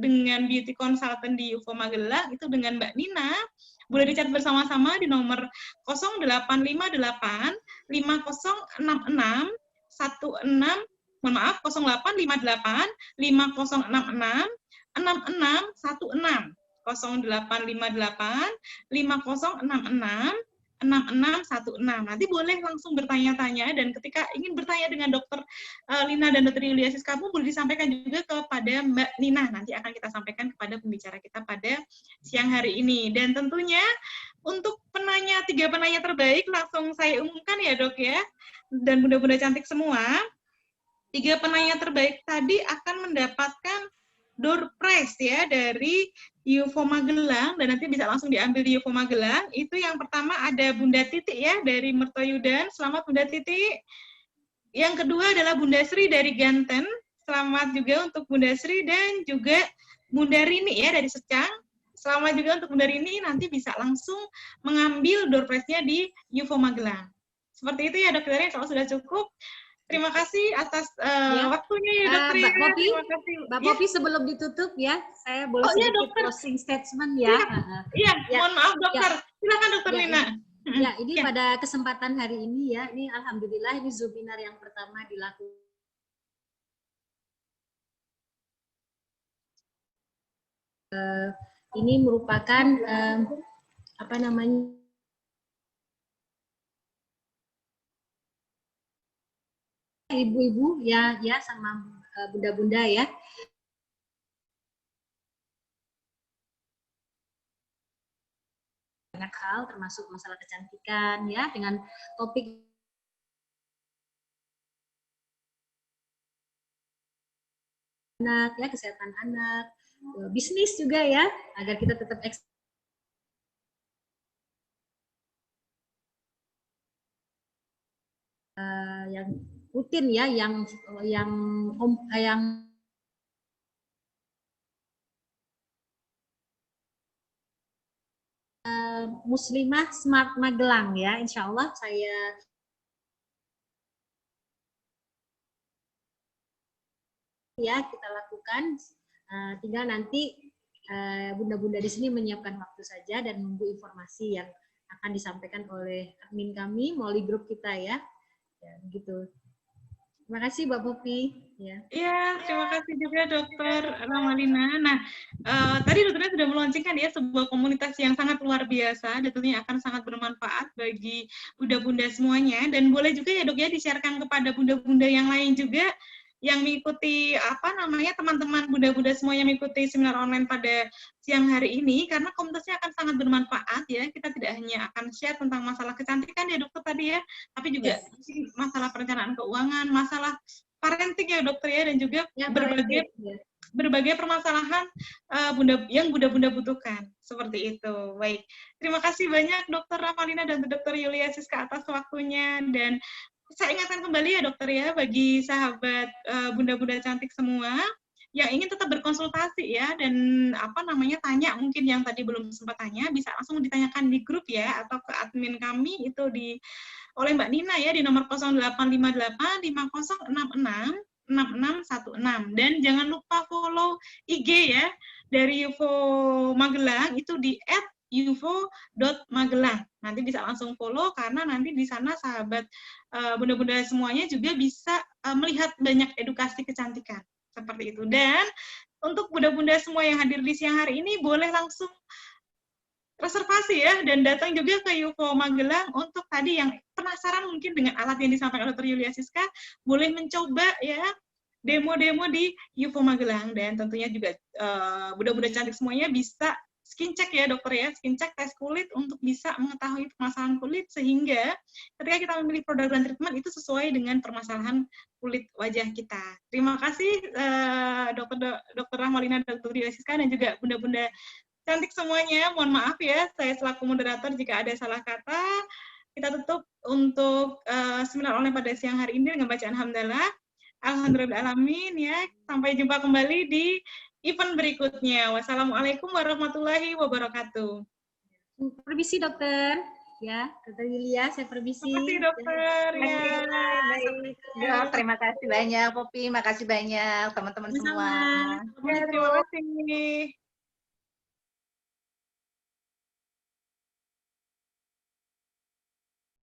dengan beauty consultant di UFO Magelang itu dengan Mbak Nina. Boleh dicat bersama-sama di nomor 0858 5066 0858 5066 6616 0858 5066 6616. Nanti boleh langsung bertanya-tanya, dan ketika ingin bertanya dengan Dokter Lina dan Dokter Yulia Siskapu boleh disampaikan juga kepada Mbak Nina. Nanti akan kita sampaikan kepada pembicara kita pada siang hari ini. Dan tentunya untuk penanya, 3 penanya terbaik langsung saya umumkan ya dok ya, dan bunda-bunda cantik semua. 3 penanya terbaik tadi akan mendapatkan door prize ya dari UFO Magelang, dan nanti bisa langsung diambil di UFO Magelang. Itu yang pertama ada Bunda Titik ya dari Mertoyudan, selamat Bunda Titik. Yang kedua adalah Bunda Sri dari Ganten, selamat juga untuk Bunda Sri, dan juga Bunda Rini ya dari Secang. Selamat juga untuk Bunda Rini, nanti bisa langsung mengambil door prize-nya di UFO Magelang. Seperti itu ya dokter, kalau sudah cukup. Terima kasih atas waktunya ya dokter. Mbak Popi, terima kasih. Mbak Popi sebelum ditutup ya, saya boleh sedikit closing statement ya. Iya, mohon maaf dokter. Silakan dokter Nina. Ya, ini pada kesempatan hari ini ya, ini alhamdulillah ini webinar yang pertama dilakukan. Ini merupakan apa namanya, ibu-ibu ya sama bunda-bunda ya. Banyak hal termasuk masalah kecantikan ya, dengan topik anak ya, kesehatan anak, bisnis juga ya, agar kita tetap yang rutin ya, yang Muslimah Smart Magelang ya, insya Allah saya ya kita lakukan, tinggal nanti bunda-bunda di sini menyiapkan waktu saja dan menunggu informasi yang akan disampaikan oleh admin kami melalui grup kita ya, begitu. Terima kasih Mbak Popi. Iya, terima kasih juga Dokter Ramalina. Nah, tadi dokternya sudah meluncurkan ya sebuah komunitas yang sangat luar biasa, dan tentunya akan sangat bermanfaat bagi bunda-bunda semuanya. Dan boleh juga ya dok ya di-sharekan kepada bunda-bunda yang lain juga yang mengikuti teman-teman bunda-bunda semua yang mengikuti seminar online pada siang hari ini, karena komunitasnya akan sangat bermanfaat ya. Kita tidak hanya akan share tentang masalah kecantikan ya dokter tadi ya, tapi juga masalah perencanaan keuangan, masalah parenting ya dokter ya, dan juga berbagai permasalahan yang bunda-bunda butuhkan, seperti itu. Baik, terima kasih banyak Dokter Ramalina dan Dokter Yulia Siska atas waktunya, dan saya ingatkan kembali ya dokter ya, bagi sahabat bunda-bunda cantik semua yang ingin tetap berkonsultasi ya, dan tanya mungkin yang tadi belum sempat tanya, bisa langsung ditanyakan di grup ya, atau ke admin kami itu oleh Mbak Nina ya di nomor 0858 5066 6616. Dan jangan lupa follow IG ya dari UFO Magelang itu di @ufo.magelang. Nanti bisa langsung follow, karena nanti di sana sahabat bunda-bunda semuanya juga bisa melihat banyak edukasi kecantikan seperti itu. Dan untuk bunda-bunda semua yang hadir di siang hari ini boleh langsung reservasi ya, dan datang juga ke UFO Magelang untuk tadi yang penasaran mungkin dengan alat yang disampaikan Dr. Yulia Siska, boleh mencoba ya demo-demo di UFO Magelang. Dan tentunya juga bunda-bunda cantik semuanya bisa skin check ya dokter ya, skin check tes kulit untuk bisa mengetahui permasalahan kulit, sehingga ketika kita memilih produk dan treatment itu sesuai dengan permasalahan kulit wajah kita. Terima kasih Dr. Ramalina dan Dr. Yulia Siska, dan juga bunda-bunda cantik semuanya. Mohon maaf ya, saya selaku moderator jika ada salah kata. Kita tutup untuk seminar online pada siang hari ini dengan bacaan hamdalah. Alhamdulillahirrahmanirrahim ya. Sampai jumpa kembali di event berikutnya. Wassalamualaikum warahmatullahi wabarakatuh. Permisi dokter. Ya, Dokter Yulia, saya permisi. Terima kasih dokter. Ya, terima kasih banyak Popi, makasih banyak teman-teman semua. Terima kasih.